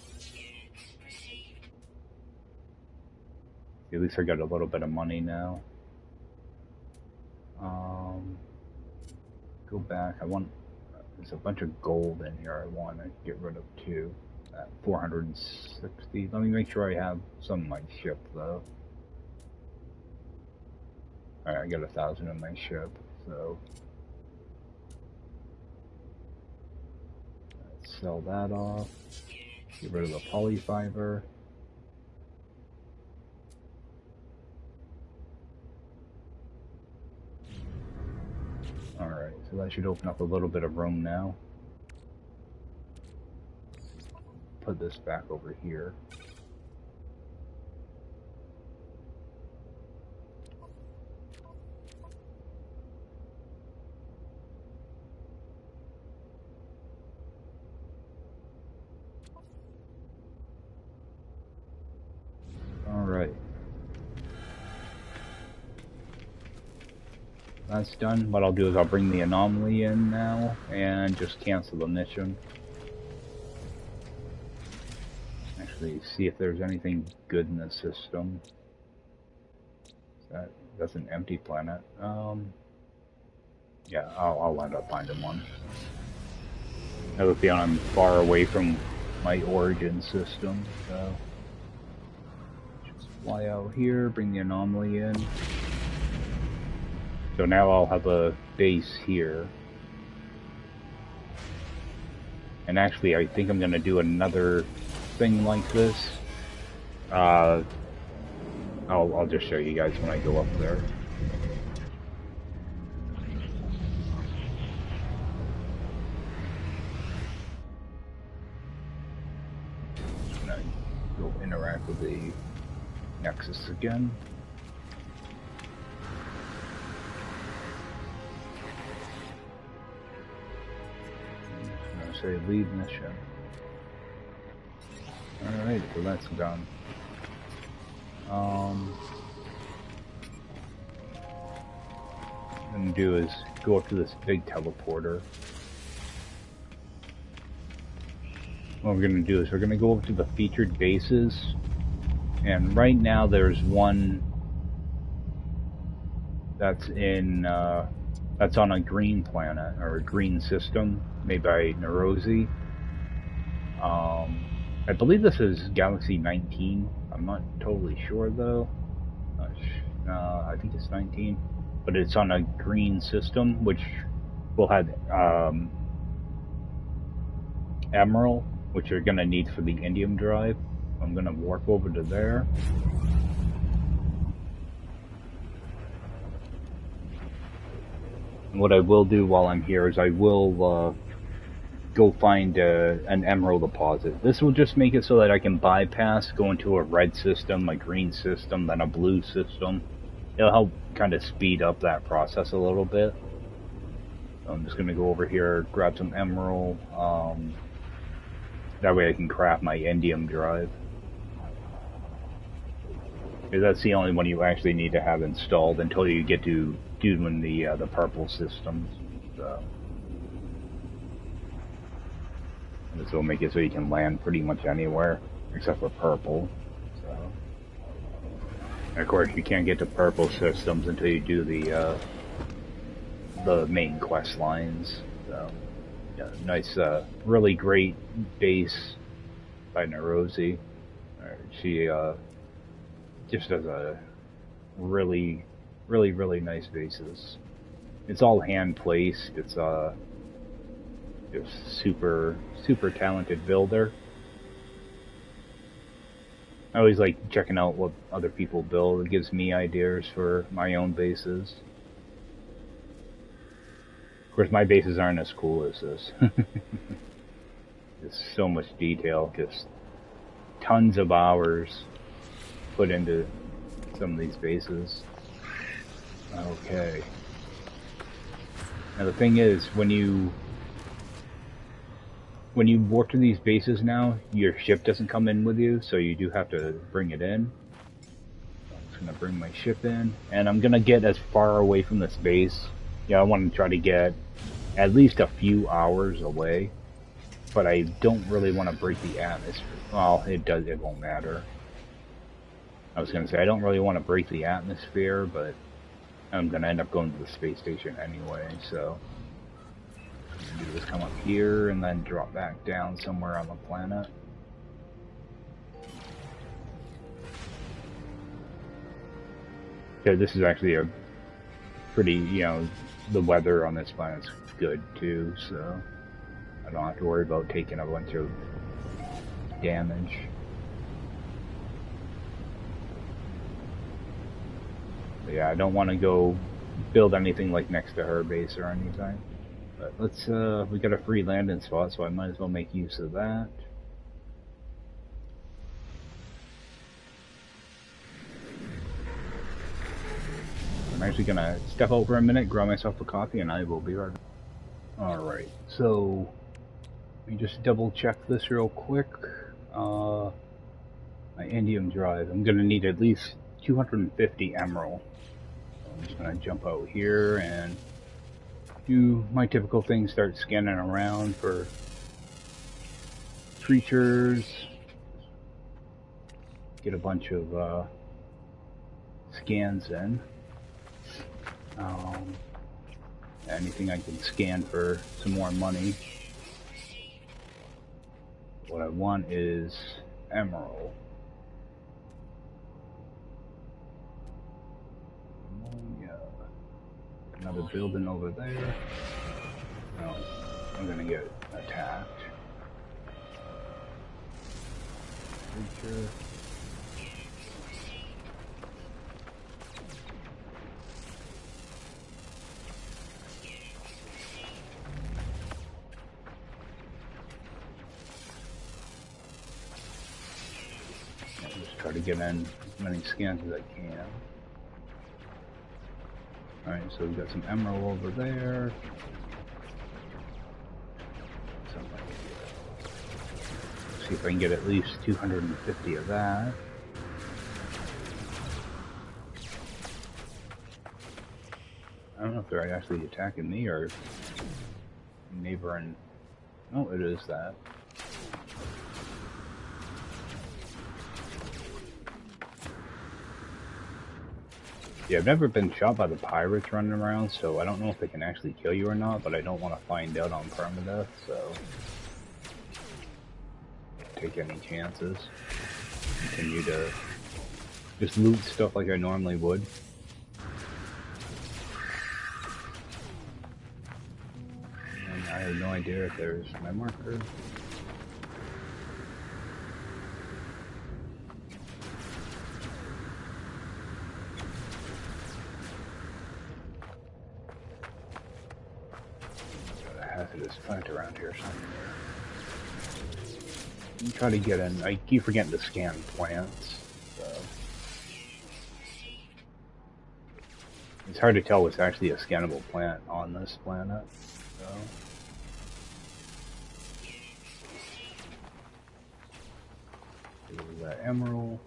At least I got a little bit of money now. Go back. There's a bunch of gold in here I want to get rid of too. 460. Let me make sure I have some in my ship though. Alright, I got 1,000 in my ship, so let's sell that off. Get rid of the polyfiber. Alright, so that should open up a little bit of room now. Put this back over here. Alright. That's done. What I'll do is I'll bring the anomaly in now and just cancel the mission. Actually, see if there's anything good in the system. That's an empty planet. Yeah, I'll end up finding one. That would be I'm far away from my origin system, so just fly out here, bring the anomaly in. So now I'll have a base here. And actually, I think I'm going to do another thing like this. I'll just show you guys when I go up there. Just going to go interact with the Nexus again. Say lead mission. Alright, so that's done. What I'm gonna do is go up to this big teleporter. What we're gonna do is we're gonna go over to the featured bases, and right now there's one that's in that's on a green planet, or a green system, made by Neurosi. I believe this is Galaxy 19. I'm not totally sure though. I think it's 19, but it's on a green system, which will have emerald, which you're gonna need for the indium drive. I'm gonna warp over to there. And what I will do while I'm here is I will go find an emerald deposit. This will just make it so that I can bypass going to a red system, a green system, then a blue system. It'll help kind of speed up that process a little bit. So I'm just going to go over here, grab some emerald. That way I can craft my indium drive. Because that's the only one you actually need to have installed until you get to doing the purple systems. So this will make it so you can land pretty much anywhere except for purple. So, and of course, you can't get to purple systems until you do the main quest lines. So, yeah, nice, really great base by Neurosi. She just does a really nice bases. It's all hand placed. It's just super talented builder. I always like checking out what other people build. It gives me ideas for my own bases. Of course, my bases aren't as cool as this. There's so much detail, just tons of hours put into some of these bases. Okay. Now the thing is, when you warp to these bases now, your ship doesn't come in with you, so you do have to bring it in. I'm just gonna bring my ship in, and I'm gonna get as far away from this base. Yeah, I want to try to get at least a few hours away, but I don't really want to break the atmosphere. Well, it won't matter. I was gonna say, I don't really want to break the atmosphere, but I'm gonna end up going to the space station anyway, so I'm gonna do this, come up here and then drop back down somewhere on the planet. Okay, this is actually a pretty, the weather on this planet's good too, so I don't have to worry about taking a bunch of damage. But yeah, I don't want to go build anything like next to her base or anything. But let's, we got a free landing spot, so I might as well make use of that. I'm actually gonna step out for a minute, grab myself a coffee, and I will be right back. Alright, so let me just double check this real quick. My indium drive, I'm gonna need at least 250 emerald. So I'm just gonna jump out here and do my typical thing, start scanning around for creatures, get a bunch of scans in. Anything I can scan for some more money. What I want is emerald. Yeah. Another building over there. No, I'm gonna get attacked. Creature. Try to get in as many scans as I can. Alright, so we've got some emerald over there. Let's see if I can get at least 250 of that. I don't know if they're actually attacking me or neighboring. Oh, it is that. Yeah, I've never been shot by the pirates running around, so I don't know if they can actually kill you or not, but I don't want to find out on Permadeath, so take any chances. Continue to just loot stuff like I normally would. I have no idea if there's my marker. Got a hazardous plant around here somewhere. I'm trying to get in. I keep forgetting to scan plants. So. It's hard to tell what's actually a scannable plant on this planet. So. There's that emerald.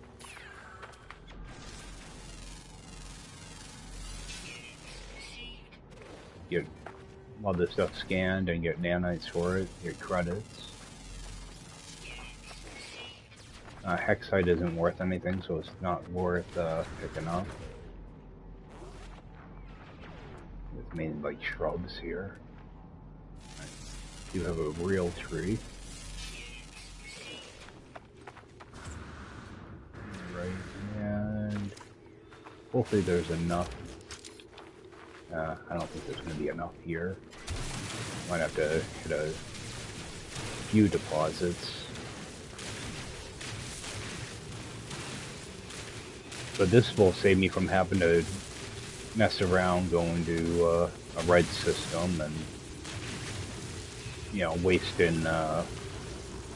Get all this stuff scanned and get nanites for it, get credits. Hexite isn't worth anything, so it's not worth picking up. It's mainly like shrubs here. I do have a real tree. Right, and hopefully there's enough. I don't think there's going to be enough here. Might have to hit a few deposits. But this will save me from having to mess around going to a red system and, you know, wasting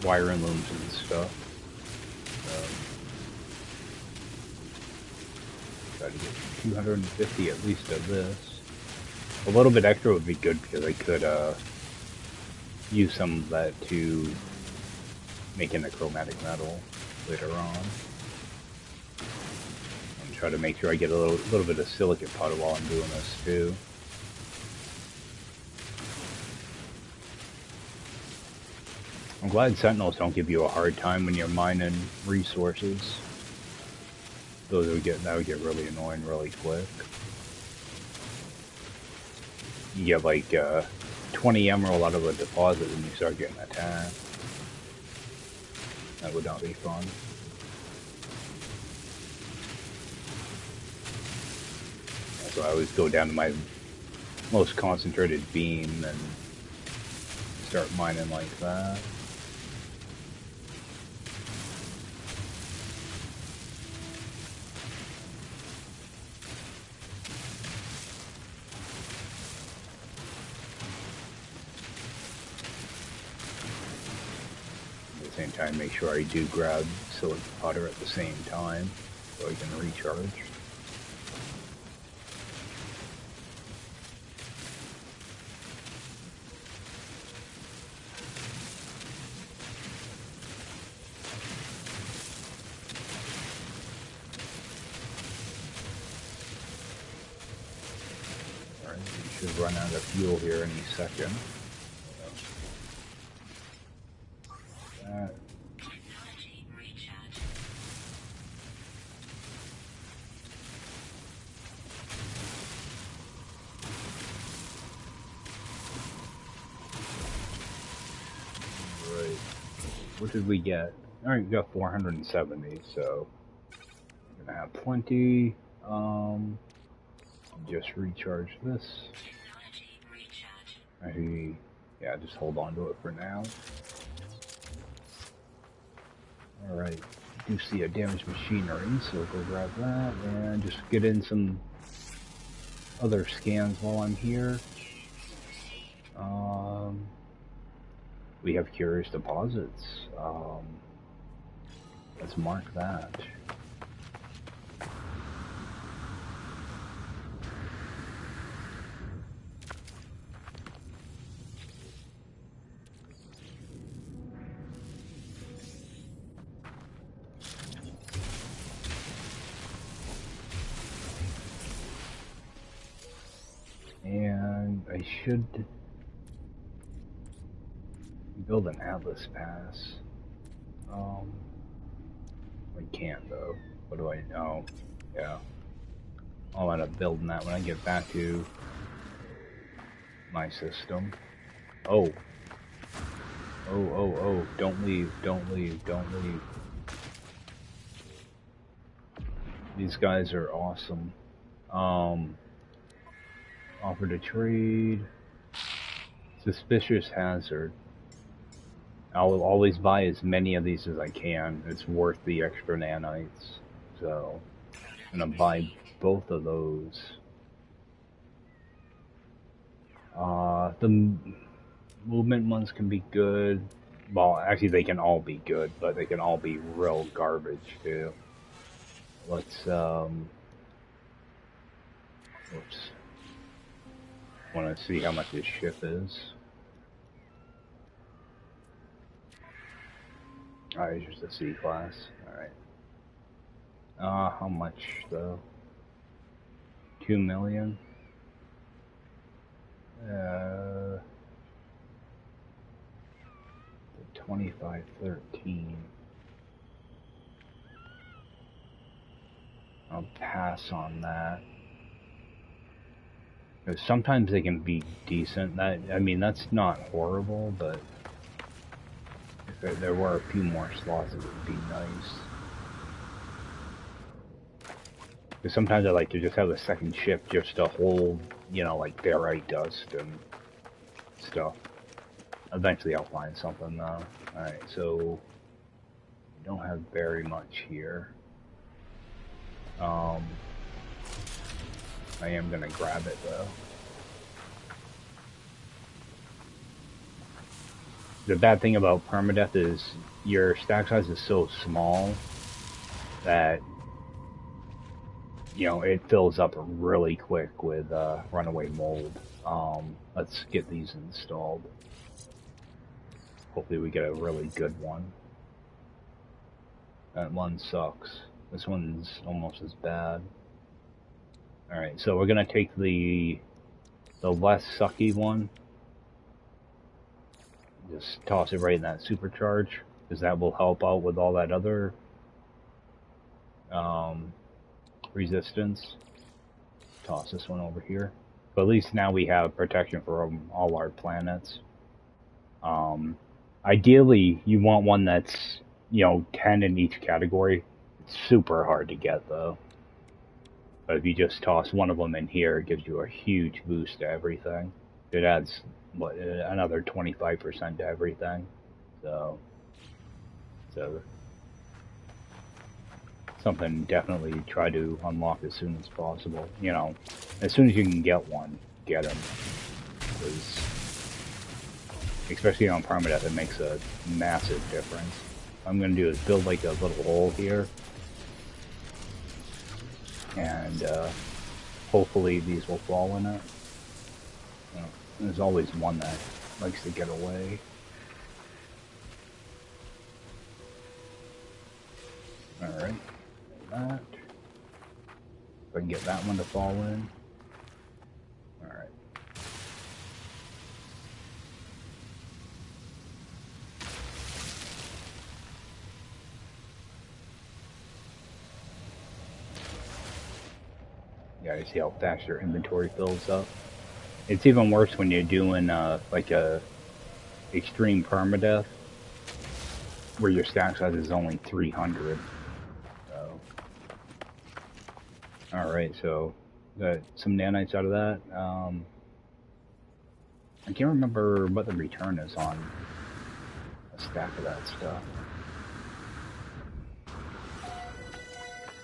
wiring looms and stuff. Try to get 250 at least of this. A little bit extra would be good because I could use some of that to make in a chromatic metal later on. And try to make sure I get a little bit of silicate powder while I'm doing this too. I'm glad Sentinels don't give you a hard time when you're mining resources. That would get really annoying really quick. You get like 20 emerald out of a deposit and you start getting attacked. That would not be fun. So I always go down to my most concentrated beam and start mining like that. Same time, make sure I do grab silicate powder at the same time so I can recharge. Alright, we should run out of fuel here any second. What did we get? Alright, we got 470, so we're gonna have plenty. Just recharge this. Actually, yeah, just hold on to it for now. Alright, do see a damaged machinery, so go grab that and just get in some other scans while I'm here. We have curious deposits. Let's mark that. And I should build an Atlas pass. I can't though. What do I know? Yeah. I'll end up building that when I get back to my system. Oh. Oh. Don't leave. Don't leave. Don't leave. These guys are awesome. Offer to trade. Suspicious hazard. I'll always buy as many of these as I can. It's worth the extra nanites. So, I'm gonna buy both of those. The movement ones can be good. Well, actually they can all be good, but they can all be real garbage too. Let's, oops. Want to see how much this ship is. Alright, just a C class. Alright. How much though? 2 million? 2513. I'll pass on that. Because sometimes they can be decent. I mean, that's not horrible, but if there were a few more slots, it would be nice. Because sometimes I like to just have a second ship just to hold, you know, like barite dust and stuff. Eventually I'll find something though. Alright, so we don't have very much here. I am gonna grab it though. The bad thing about Permadeath is your stack size is so small that, you know, it fills up really quick with runaway mold. Let's get these installed. Hopefully we get a really good one. That one sucks. This one's almost as bad. Alright, so we're gonna take the less sucky one. Just toss it right in that supercharge, because that will help out with all that other resistance. Toss this one over here. But at least now we have protection for all our planets. Ideally, you want one that's, you know, 10 in each category. It's super hard to get though. But if you just toss one of them in here, it gives you a huge boost to everything. It adds, what, another 25% to everything. So something definitely try to unlock as soon as possible. You know, as soon as you can get one, get them. Because, especially on Permadeath, it makes a massive difference. What I'm going to do is build like a little hole here. And hopefully these will fall in it. You know, there's always one that likes to get away. Alright, that. If I can get that one to fall in. Alright. Yeah, you see how fast your inventory fills up. It's even worse when you're doing like a extreme permadeath, where your stack size is only 300. So, all right, so got some nanites out of that. I can't remember what the return is on a stack of that stuff.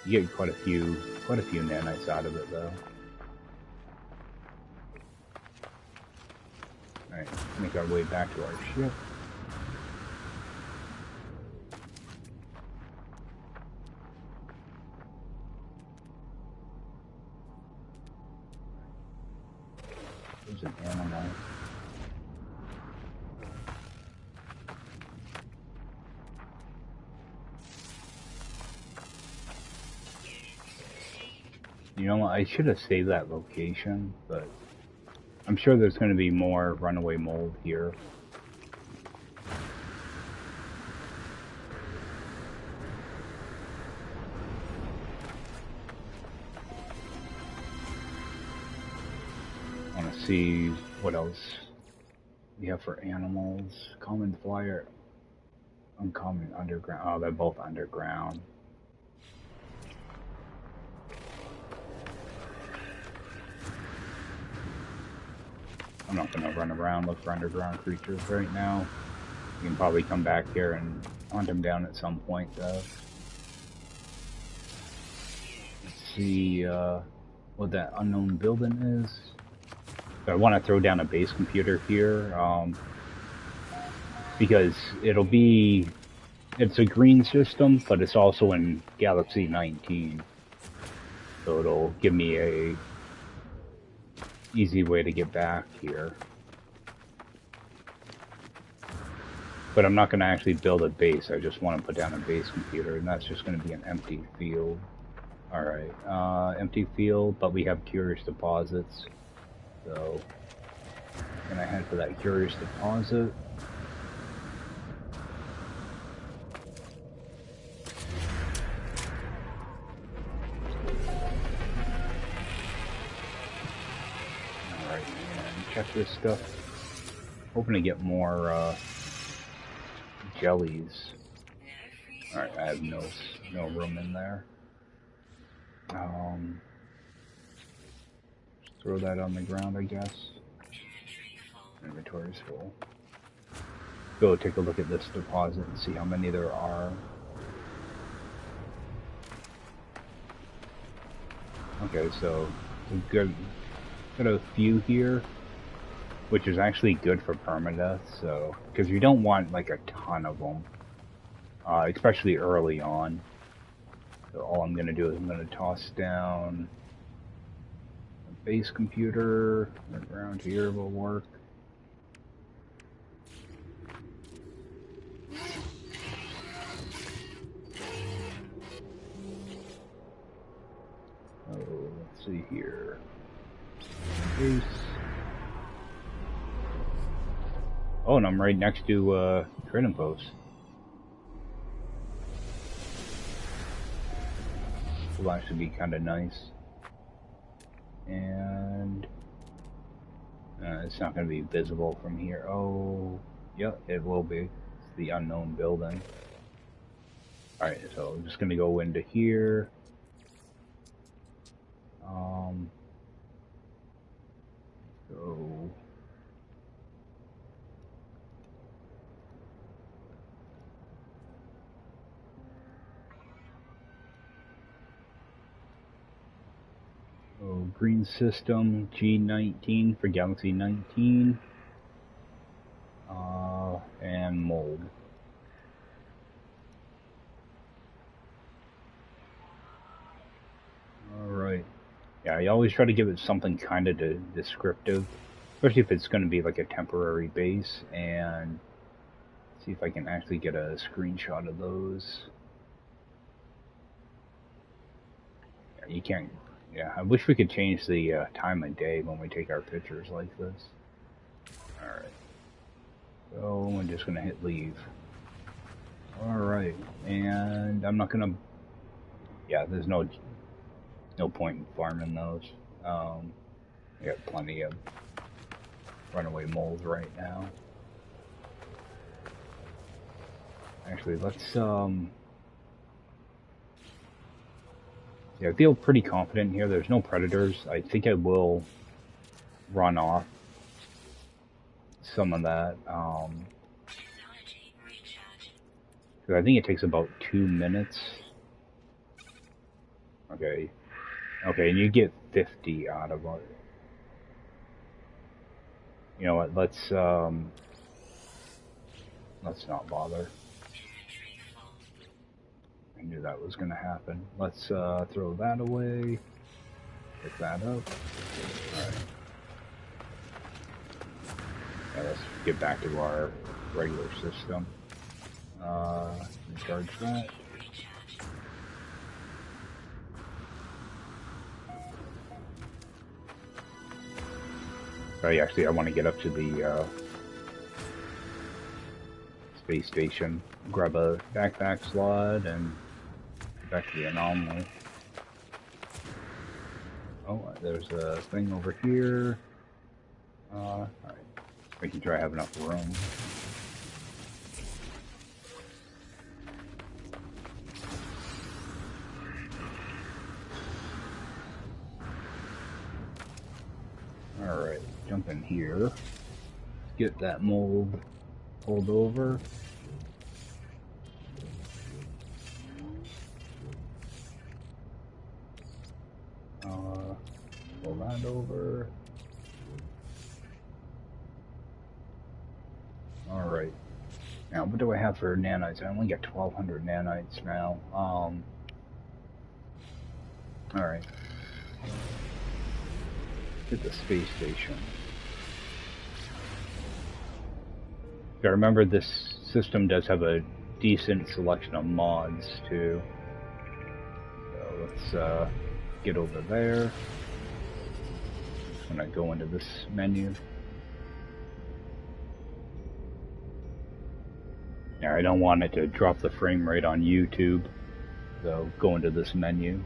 You get quite a few nanites out of it though. Alright, make our way back to our ship. There's an animal. You know what, I should have saved that location, but I'm sure there's going to be more runaway mold here. I want to see what else we have for animals. Common flyer, uncommon underground. Oh, they're both underground. I'm not going to run around, look for underground creatures right now. You can probably come back here and hunt them down at some point, though. Let's see what that unknown building is. So I want to throw down a base computer here, because it's a green system, but it's also in Galaxy 19. So it'll give me a easy way to get back here. But I'm not going to actually build a base, I just want to put down a base computer, and that's just going to be an empty field. Alright, empty field, but we have curious deposits. So, I'm going to head for that curious deposit. Alright, and check this stuff. Hoping to get more, jellies. Alright, I have no room in there. Throw that on the ground, I guess. Inventory's full. Go take a look at this deposit and see how many there are. Okay, so we've got a few here, which is actually good for permadeath. So, because you don't want like a ton of them, especially early on. So all I'm going to do is I'm going to toss down a base computer. Around here will work. Oh, let's see here. Base. Oh, and I'm right next to trading post. Will actually be kind of nice. And it's not going to be visible from here. Oh, yeah, it will be. It's the unknown building. Alright, so I'm just going to go into here. So green system G19 for Galaxy 19, and mold. Alright. Yeah, I always try to give it something kind of descriptive, especially if it's going to be like a temporary base, and see if I can actually get a screenshot of those. Yeah, you can't. Yeah, I wish we could change the time of day when we take our pictures like this. Alright. So I'm just going to hit leave. Alright, and I'm not going to... Yeah, there's no point in farming those. I got plenty of runaway moles right now. Actually, let's... Yeah, I feel pretty confident here. There's no predators. I think I will run off some of that. Because I think it takes about 2 minutes. Okay. Okay, and you get 50 out of it. You know what, let's not bother. I knew that was gonna happen. Let's throw that away. Pick that up. Alright. Yeah, let's get back to our regular system. Charge that. Oh, actually, I want to get up to the space station, grab a backpack slot, and get back to the anomaly. Oh, there's a thing over here. Alright. Making sure I have enough room. Alright, jump in here. Get that mold pulled over. Pull that over. Alright. Now, what do I have for nanites? I only got 1,200 nanites now. Alright. Get the space station. I remember this system does have a decent selection of mods too. So let's get over there. When I go into this menu. Now I don't want it to drop the frame rate on YouTube, so go into this menu.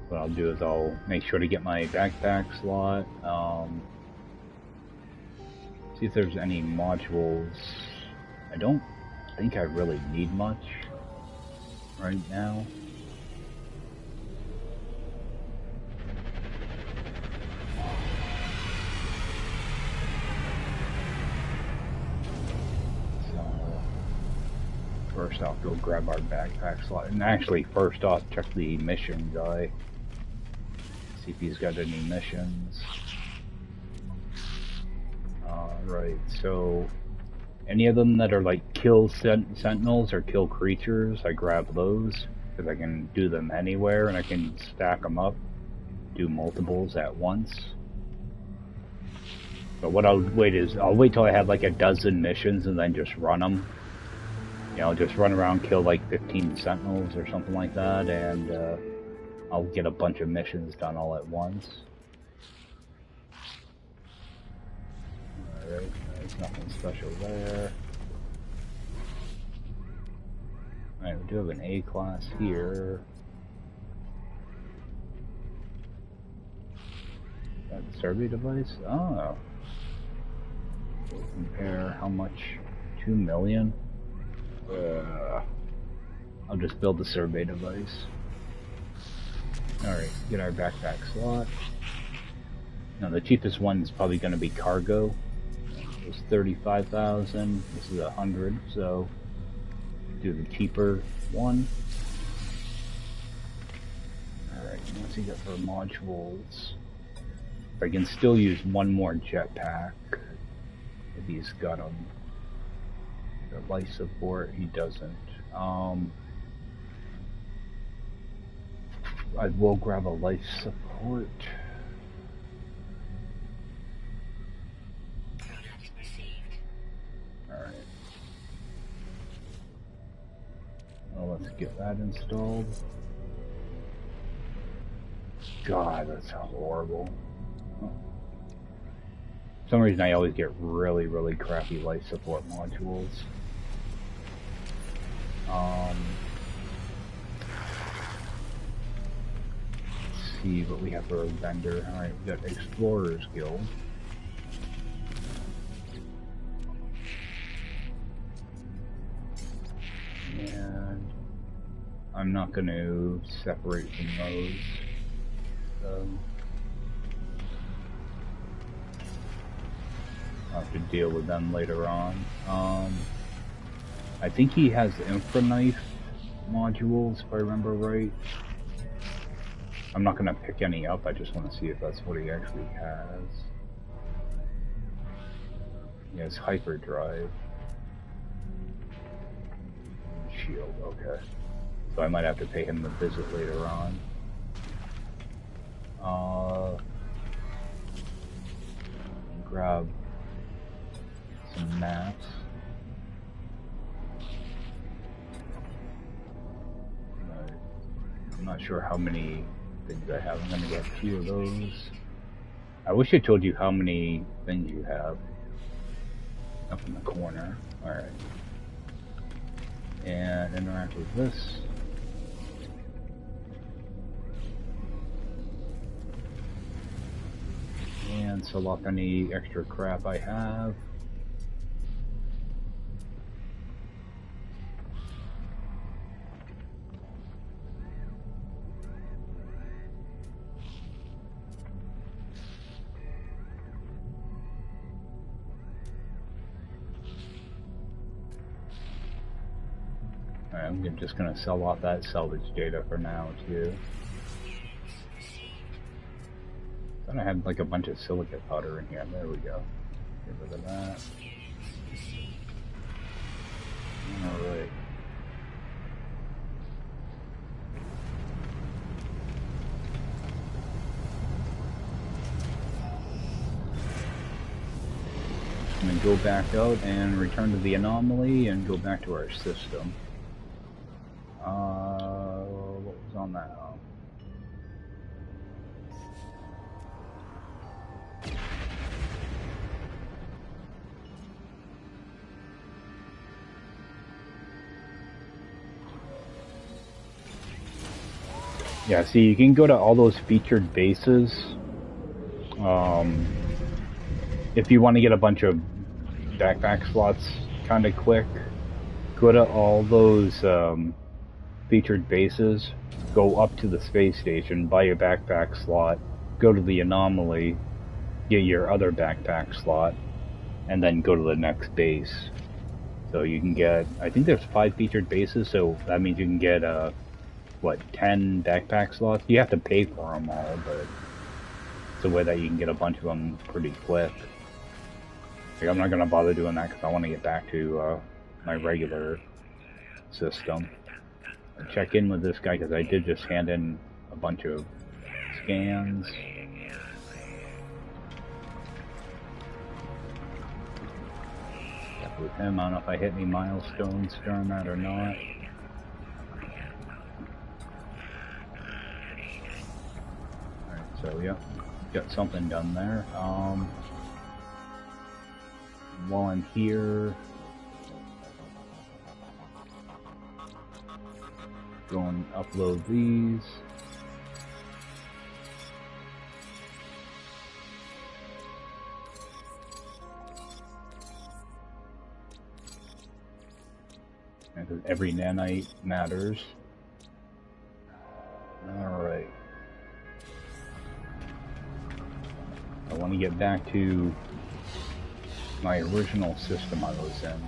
What I'll do is I'll make sure to get my backpack slot. See if there's any modules. I don't think I really need much right now. So first I'll go grab our backpack slot. And actually first off, check the mission guy. See if he's got any missions. Right, so any of them that are like kill sentinels or kill creatures, I grab those because I can do them anywhere and I can stack them up, do multiples at once. But what I'll wait till I have like a dozen missions and then just run them. You know, just run around, kill like 15 sentinels or something like that, and I'll get a bunch of missions done all at once. Alright, there's nothing special there. Alright, we do have an A class here. That survey device? Oh. We'll compare how much? 2 million? I'll just build the survey device. Alright, get our backpack slot. Now the cheapest one is probably going to be cargo. It was 35,000. This is 100, so do the cheaper one. Alright, what's he got for modules? I can still use one more jetpack. If he's got them. The life support, he doesn't. I will grab a life support. Alright. Well, let's get that installed. God, that's horrible. For some reason I always get really, really crappy life support modules. Let's see what we have for a vendor. Alright, we got Explorers Guild. And I'm not going to separate from those. I'll have to deal with them later on. I think he has Infraknife modules, if I remember right. I'm not going to pick any up, I just want to see if that's what he actually has. He has Hyperdrive. Shield, okay. So I might have to pay him a visit later on. Grab some maps. I'm not sure how many things I have. I'm gonna get a few of those. I wish I told you how many things you have. Up in the corner. Alright. And interact with this. And select any extra crap I have. I'm just gonna sell off that salvage data for now too. Thought I had like a bunch of silicate powder in here. There we go. Get rid of that. Alright. I'm going to go back out and return to the anomaly and go back to our system. What was on that? Yeah, see, you can go to all those featured bases. If you want to get a bunch of backpack slots kind of quick, go to all those featured bases, go up to the space station, buy your backpack slot, go to the anomaly, get your other backpack slot, and then go to the next base. So you can get, I think there's 5 featured bases, so that means you can get, what, 10 backpack slots? You have to pay for them all, but it's a way that you can get a bunch of them pretty quick. Like, I'm not going to bother doing that because I want to get back to my regular system. I'll check in with this guy because I did just hand in a bunch of scans. Check with him. I don't know if I hit any milestones during that or not. Alright, so yeah, got something done there. While I'm here, go and upload these. And every nanite matters. Alright. I want to get back to my original system I was in.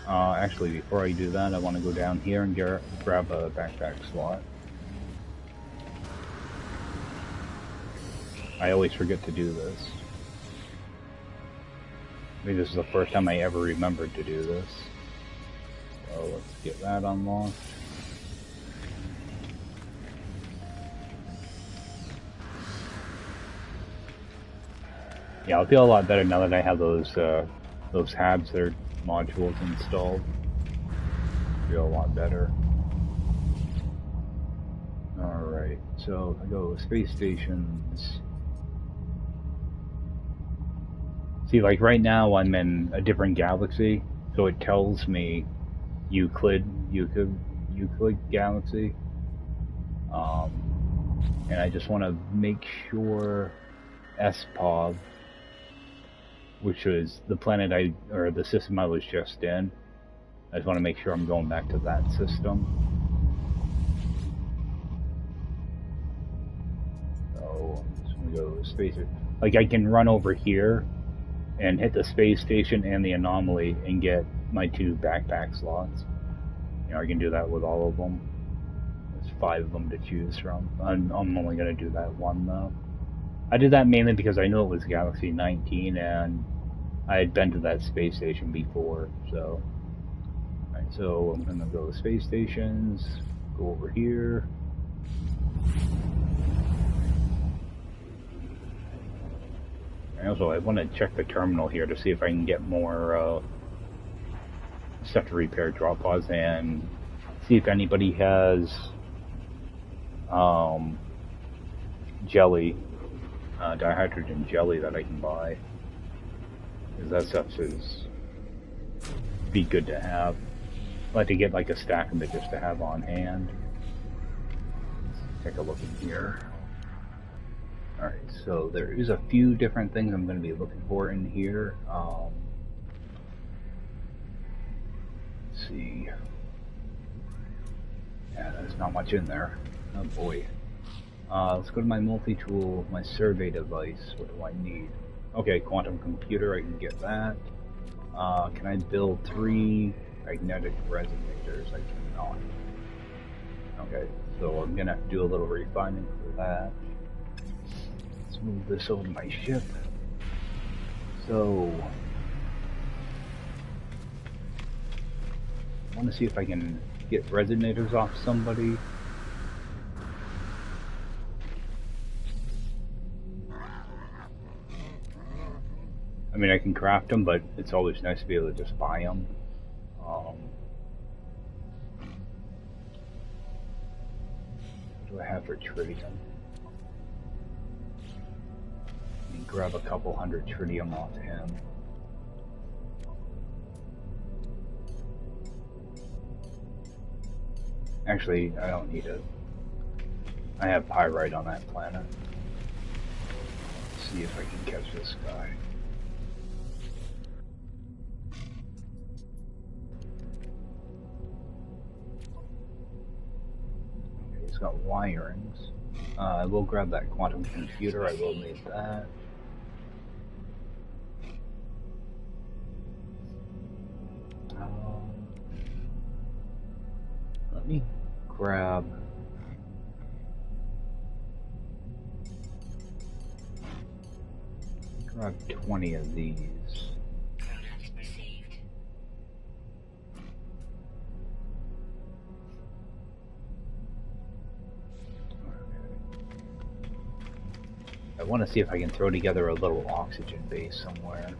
Actually, before I do that, I want to go down here and grab a backpack slot. I always forget to do this. Maybe this is the first time I ever remembered to do this. So let's get that unlocked. Yeah, I'll feel a lot better now that I have those HABs, their modules installed. Feel a lot better. Alright, so I go space stations. See, like right now I'm in a different galaxy, so it tells me Euclid galaxy. And I just want to make sure SPOV, which was the planet or the system I was just in. I just want to make sure I'm going back to that system. So, I'm just going to go to space. Like, I can run over here and hit the space station and the anomaly and get my 2 backpack slots. You know, I can do that with all of them. There's 5 of them to choose from. I'm only going to do that one, though. I did that mainly because I knew it was Galaxy 19 and I had been to that space station before, so. Alright, so I'm gonna go to space stations, go over here. And also I want to check the terminal here to see if I can get more stuff to repair drop pods and see if anybody has jelly. Dihydrogen jelly that I can buy, because that stuff is be good to have. I'd like to get like a stack of it just to have on hand. Let's take a look in here. Alright, so there is a few different things I'm going to be looking for in here. Let's see. Yeah, there's not much in there. Oh boy. Let's go to my multi-tool, my survey device. What do I need? Okay, quantum computer, I can get that. Can I build 3 magnetic resonators. I cannot. Okay, so I'm gonna have to do a little refining for that. Let's move this over to my ship. So, I want to see if I can get resonators off somebody. I mean, I can craft them, but it's always nice to be able to just buy them. What do I have for tritium? Let me grab a couple hundred tritium off him. Actually, I don't need it. I have pyrite on that planet. Let's see if I can catch this guy. Okay, he's got wirings. I will grab that quantum computer. I will need that. Let me grab grab 20 of these. I want to see if I can throw together a little oxygen base somewhere.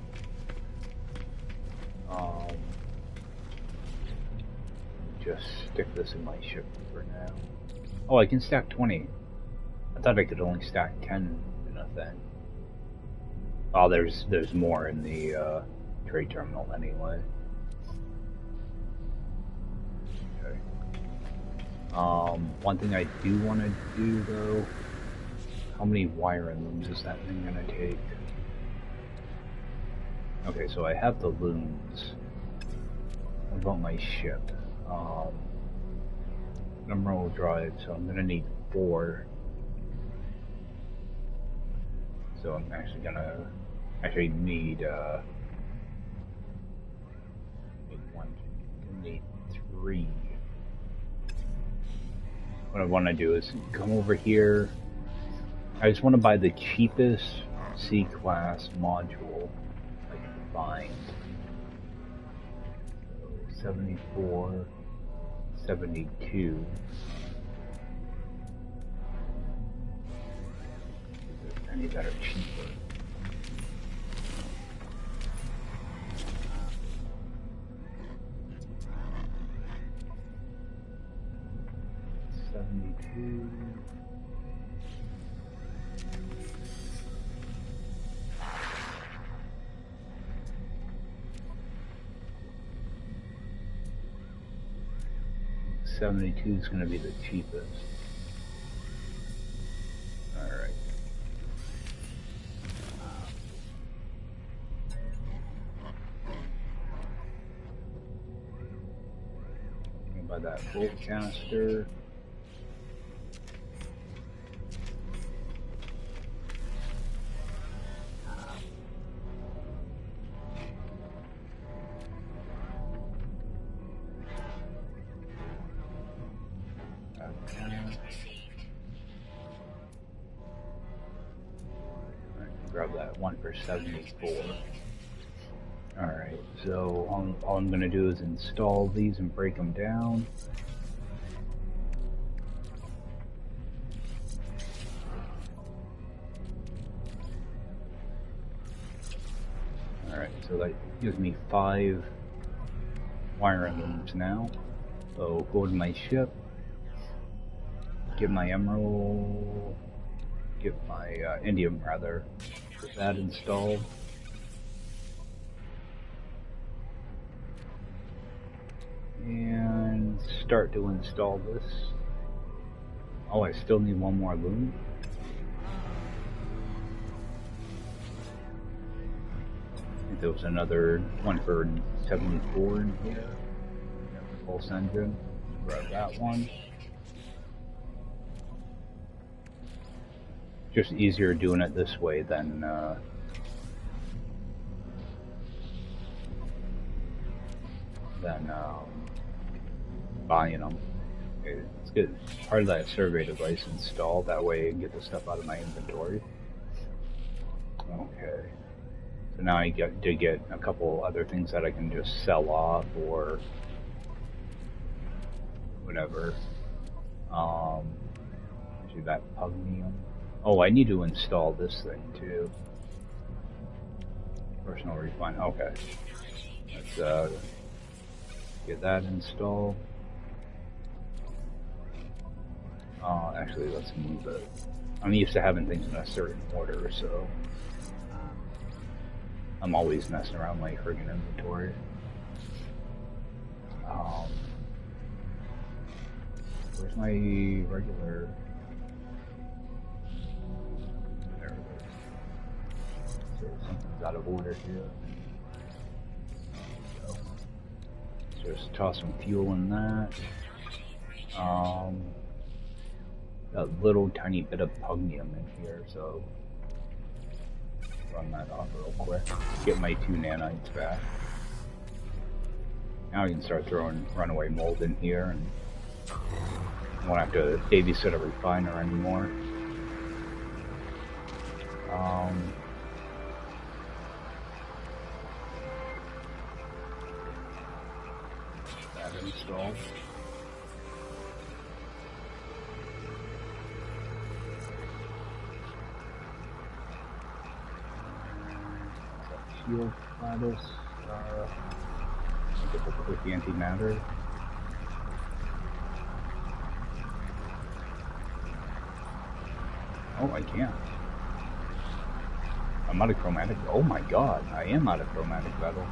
Just stick this in my ship for now. Oh, I can stack 20. I thought I could only stack 10 in a thing. Oh, there's more in the trade terminal anyway. Okay. One thing I do want to do though, how many wiring looms is that thing gonna take? Okay, so I have the looms. What about my ship? Emerald drive, so I'm gonna need 4. So I'm actually gonna need need 3. What I want to do is come over here. I just want to buy the cheapest C-class module I can find. So 74, 72. Any that are cheaper. $72. $72 is going to be the cheapest. Alright. By that bolt caster. Grab that one for 74. Alright, so all I'm going to do is install these and break them down. Alright, so that gives me 5 wiring looms now. So go to my ship, get my emerald, get my indium rather, get that installed. And start to install this. Oh, I still need one more loom. I think there was another one for 74 in here. Pulse engine. Grab that one. Just easier doing it this way than than buying them. Let's get part of that survey device installed. That way I can get the stuff out of my inventory. Okay. So now I did get a couple other things that I can just sell off or whatever. Do that pugnium. Oh, I need to install this thing too. Personal refine. Okay. Let's get that installed. Actually, let's move it. I'm used to having things in a certain order, so I'm always messing around like friggin' inventory. Where's my regular? There it is. So something's out of order here. There we go. So just toss some fuel in that. A little tiny bit of pugnium in here, so run that off real quick. Get my 2 nanites back. Now I can start throwing runaway mold in here, and I won't have to babysit a refiner anymore. That installed. Shield Gladys, with the antimatter. Oh, I can't. I'm out of chromatic. Oh my god, I am out of chromatic metal.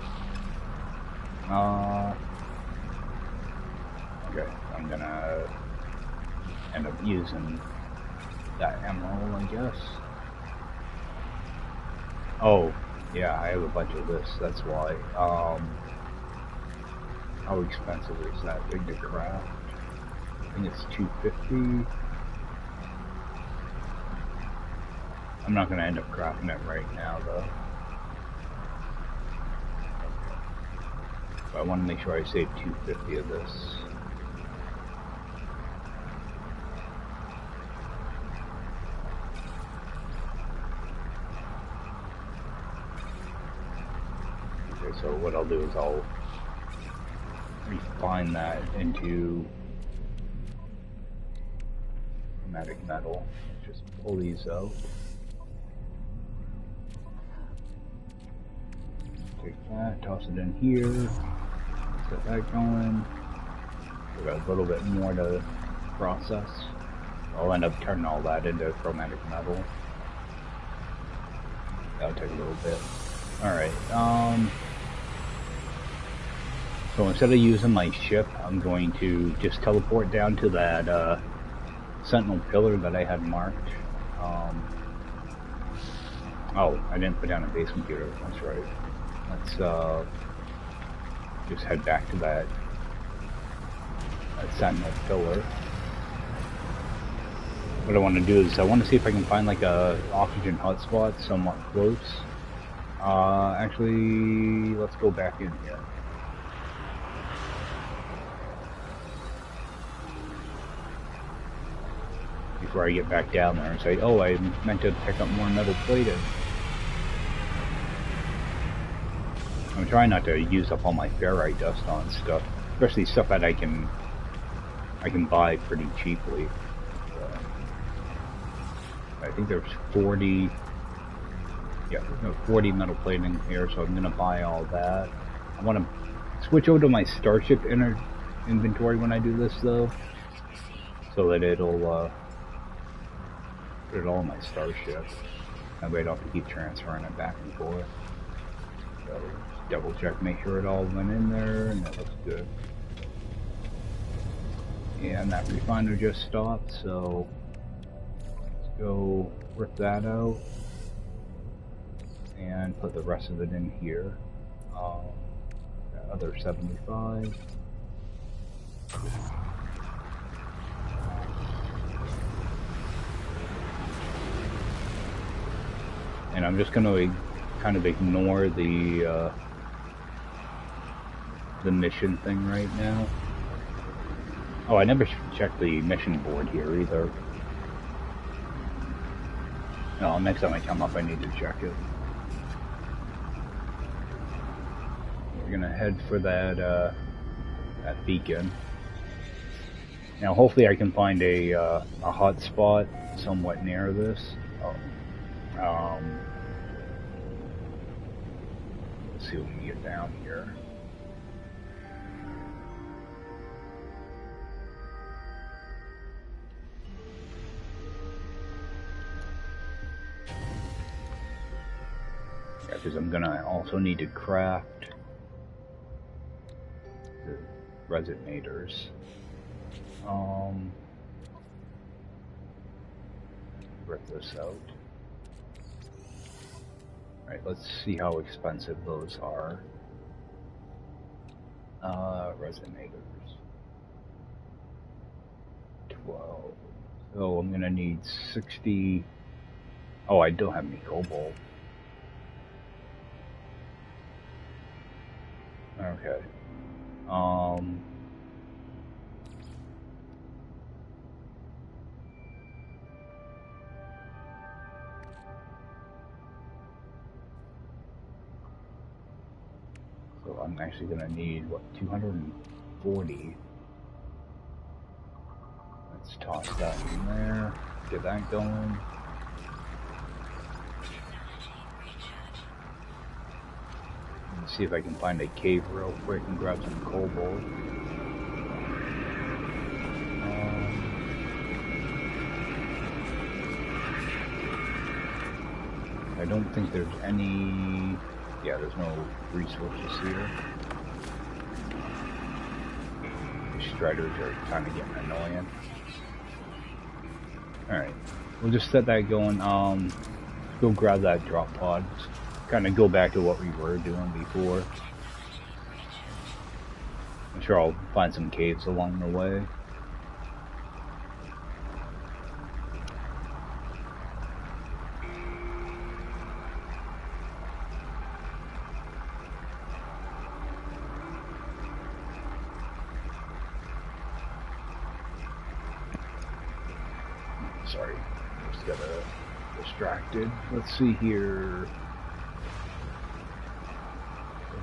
Okay, I'm gonna end up using that emerald, I guess. Oh, yeah, I have a bunch of this, that's why. How expensive is that thing to craft? I think it's $250. I'm not going to end up crafting it right now, though. But I want to make sure I save $250 of this. Okay, so what I'll do is I'll refine that into chromatic metal. Just pull these out. Take that, toss it in here, get that going. We got a little bit more to process. I'll end up turning all that into chromatic metal. That'll take a little bit. Alright, so instead of using my ship, I'm going to just teleport down to that sentinel pillar that I had marked. Oh, I didn't put down a base computer, that's right. Let's just head back to that sentinel pillar. What I want to do is I want to see if I can find like a oxygen hotspot somewhat close. Actually, let's go back in here. Before I get back down there and say, oh, I meant to pick up more metal plated. I'm trying not to use up all my ferrite dust on stuff, especially stuff that I can buy pretty cheaply. I think there's 40 metal plating here, so I'm gonna buy all that. I want to switch over to my starship inventory when I do this, though, so that it'll put it all in my starship. That way I don't have to keep transferring it back and forth. So double check, make sure it all went in there, and that looks good. And that refiner just stopped, so let's go rip that out and put the rest of it in here. That other 75. And I'm just going to kind of ignore the the mission thing right now. Oh, I never checked the mission board here either. No, next time I come up I need to check it. We're gonna head for that that beacon. Now hopefully I can find a hot spot somewhat near this. Let's see what we can get down here. Yeah, because I'm gonna also need to craft the resonators. Rip this out. Alright, let's see how expensive those are. Resonators. 12. So I'm gonna need 60. Oh, I don't have any cobalt. Okay. So I'm actually gonna need, what, 240? Let's toss that in there, get that going. Let's see if I can find a cave real quick and grab some cobalt. I don't think there's any... Yeah, there's no resources here. The striders are kind of getting annoying. Alright, we'll just set that going. Go grab that drop pod. Kind of go back to what we were doing before. I'm sure I'll find some caves along the way. Sorry, just got distracted. Let's see here.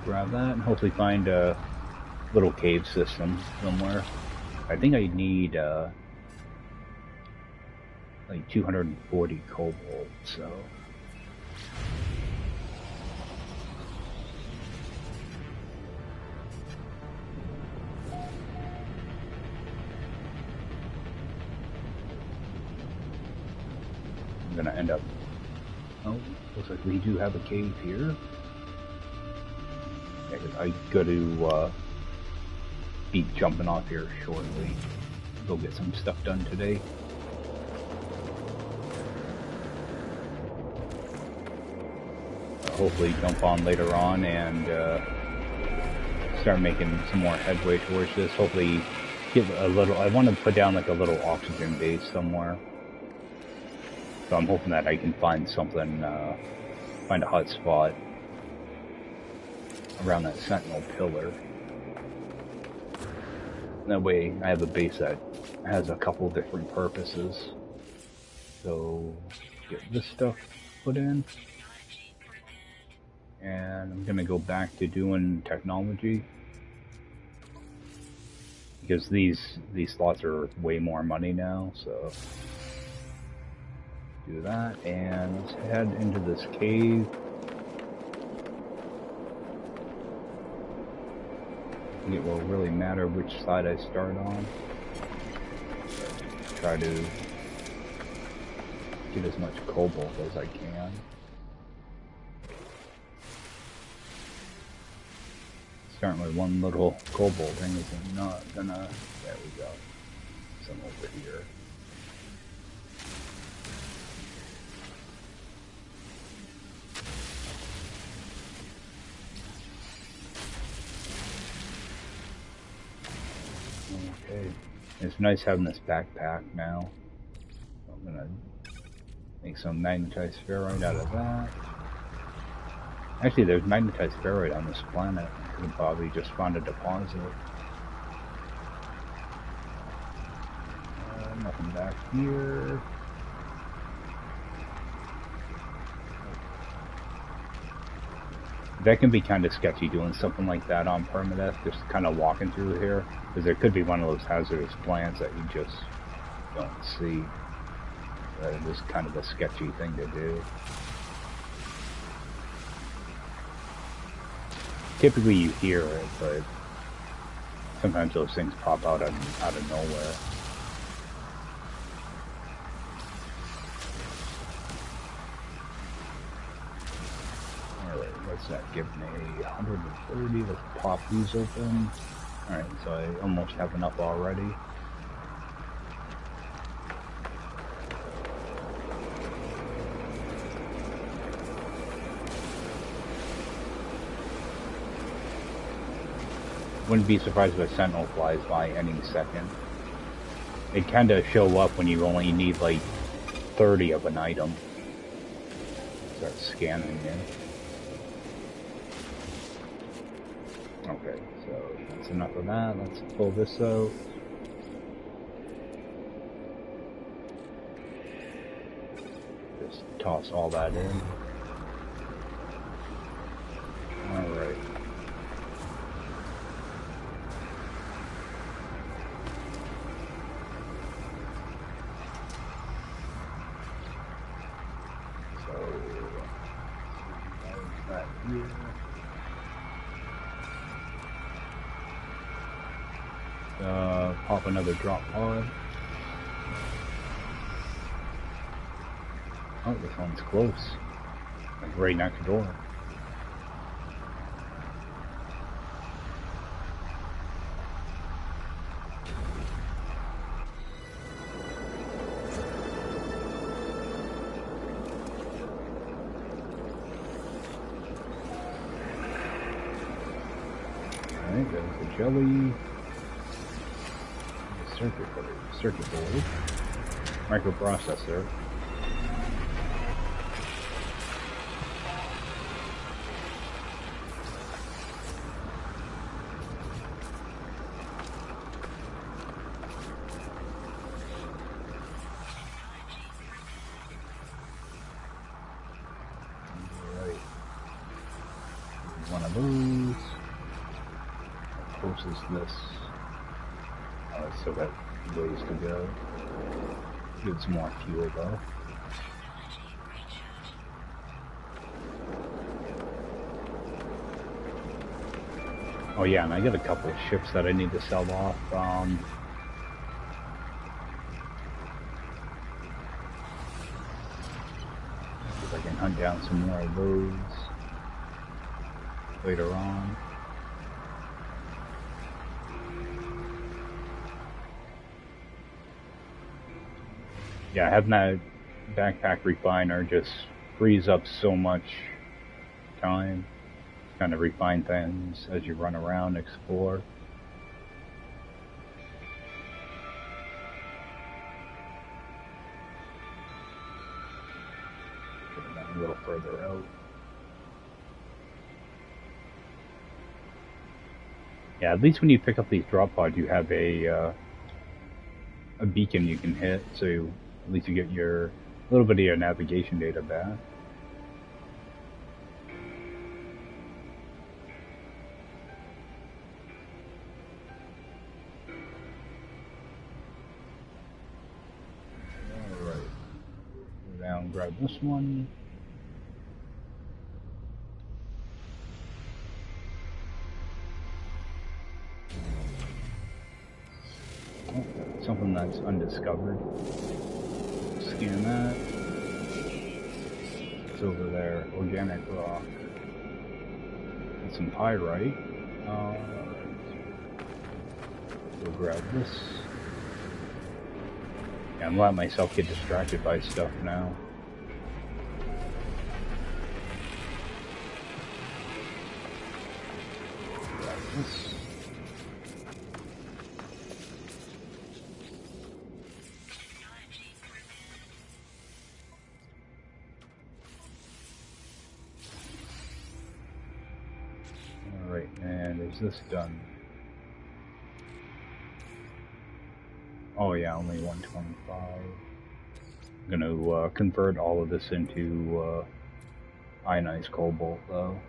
Grab that and hopefully find a little cave system somewhere. I think I need like 240 cobalt, so I'm gonna end up. Oh, looks like we do have a cave here. I got to be jumping off here shortly. Go get some stuff done today. Hopefully jump on later on and start making some more headway towards this. Hopefully get a little... I want to put down like a little oxygen base somewhere. So I'm hoping that I can find something, find a hot spot around that sentinel pillar. That way I have a base that has a couple different purposes. So get this stuff put in. And I'm gonna go back to doing technology. Because these slots are way more money now, so do that, and let's head into this cave. It will really matter which side I start on. Try to get as much cobalt as I can. Starting with one little cobalt thing is not gonna... There we go. Some over here. Okay. It's nice having this backpack now. I'm gonna make some magnetized ferrite out of that. Actually, there's magnetized ferrite on this planet. Could have probably just found a deposit. Nothing back here. That can be kind of sketchy doing something like that on Permadeath, just kind of walking through here, because there could be one of those hazardous plants that you just don't see. That is kind of a sketchy thing to do. Typically you hear it, but sometimes those things pop out of nowhere. What's that give me? 130. Let's pop these open. Alright, so I almost have enough already. Wouldn't be surprised if a sentinel flies by any second. They kind of show up when you only need like 30 of an item. Start scanning it. Okay, so that's enough of that. Let's pull this out. Just toss all that in. Alright. So, that here. Pop another drop pod. Oh, this one's close. Like right next door. Alright, there's the jelly. Circuit board, microprocessor. Alright. One of those. How close is this? Oh, it's still got ways to go. Get some more fuel though. Oh yeah, and I got a couple of ships that I need to sell off. See if I can hunt down some more of those later on. Yeah, having that backpack refiner just frees up so much time. Kind of refine things as you run around, explore. Get that a little further out. Yeah, at least when you pick up these drop pods, you have a beacon you can hit, so at least you get a little bit of your navigation data back. Alright. Go down, grab this one. Oh, something that's undiscovered. Scan that. It's over there. Organic rock. And some pyrite. We'll grab this. Yeah, I'm letting myself get distracted by stuff now. Grab this. is this done? Oh yeah, only 125. I'm gonna convert all of this into ionized cobalt though.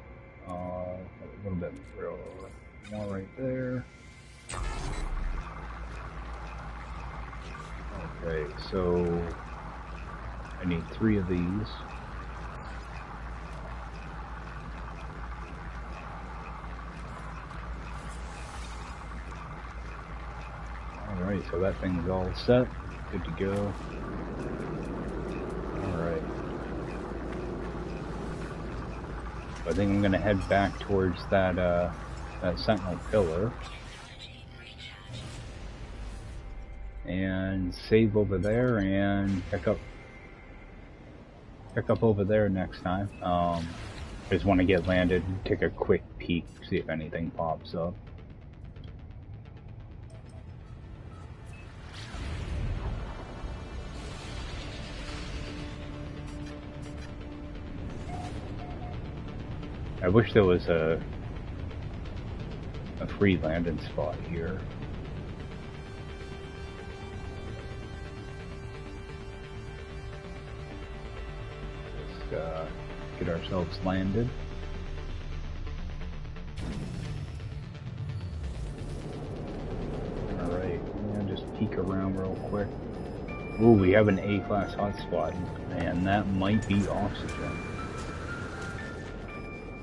A little bit more right there. Okay, so I need 3 of these. Alright, so that thing's all set. Good to go. Alright. I think I'm gonna head back towards that that sentinel pillar. And save over there and pick up over there next time. I just want to get landed, take a quick peek, see if anything pops up. I wish there was a free landing spot here. Get ourselves landed. Alright, and just peek around real quick. Ooh, we have an A-class hotspot, and that might be oxygen,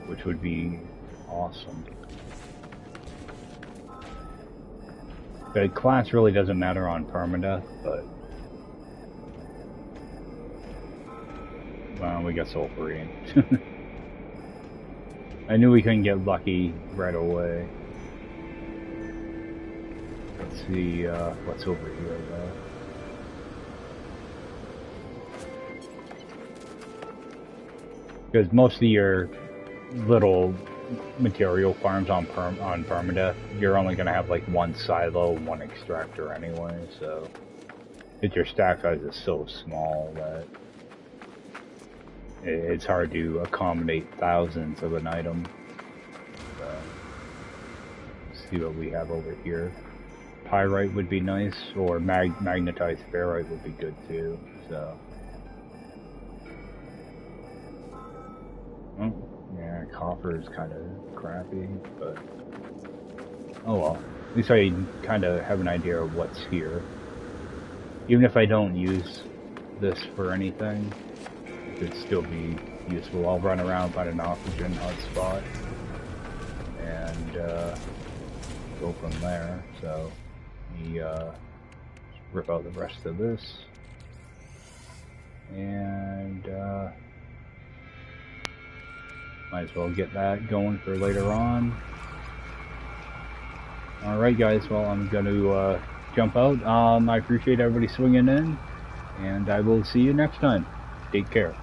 which would be awesome. The class really doesn't matter on Permadeath, but well, we got sulfurine. I knew we couldn't get lucky right away. Let's see what's over here though. Because most of your little material farms on Permadeath, you're only going to have like 1 silo, 1 extractor anyway, so your stack size is so small that it's hard to accommodate thousands of an item. So, let's see what we have over here. Pyrite would be nice, or magnetized ferrite would be good too. So, oh, yeah, copper is kind of crappy, but oh well. At least I kind of have an idea of what's here. Even if I don't use this for anything, it'd still be useful. I'll run around, find an oxygen hotspot, and go from there. So, we rip out the rest of this, and might as well get that going for later on. Alright guys, well I'm going to jump out. I appreciate everybody swinging in, and I will see you next time. Take care.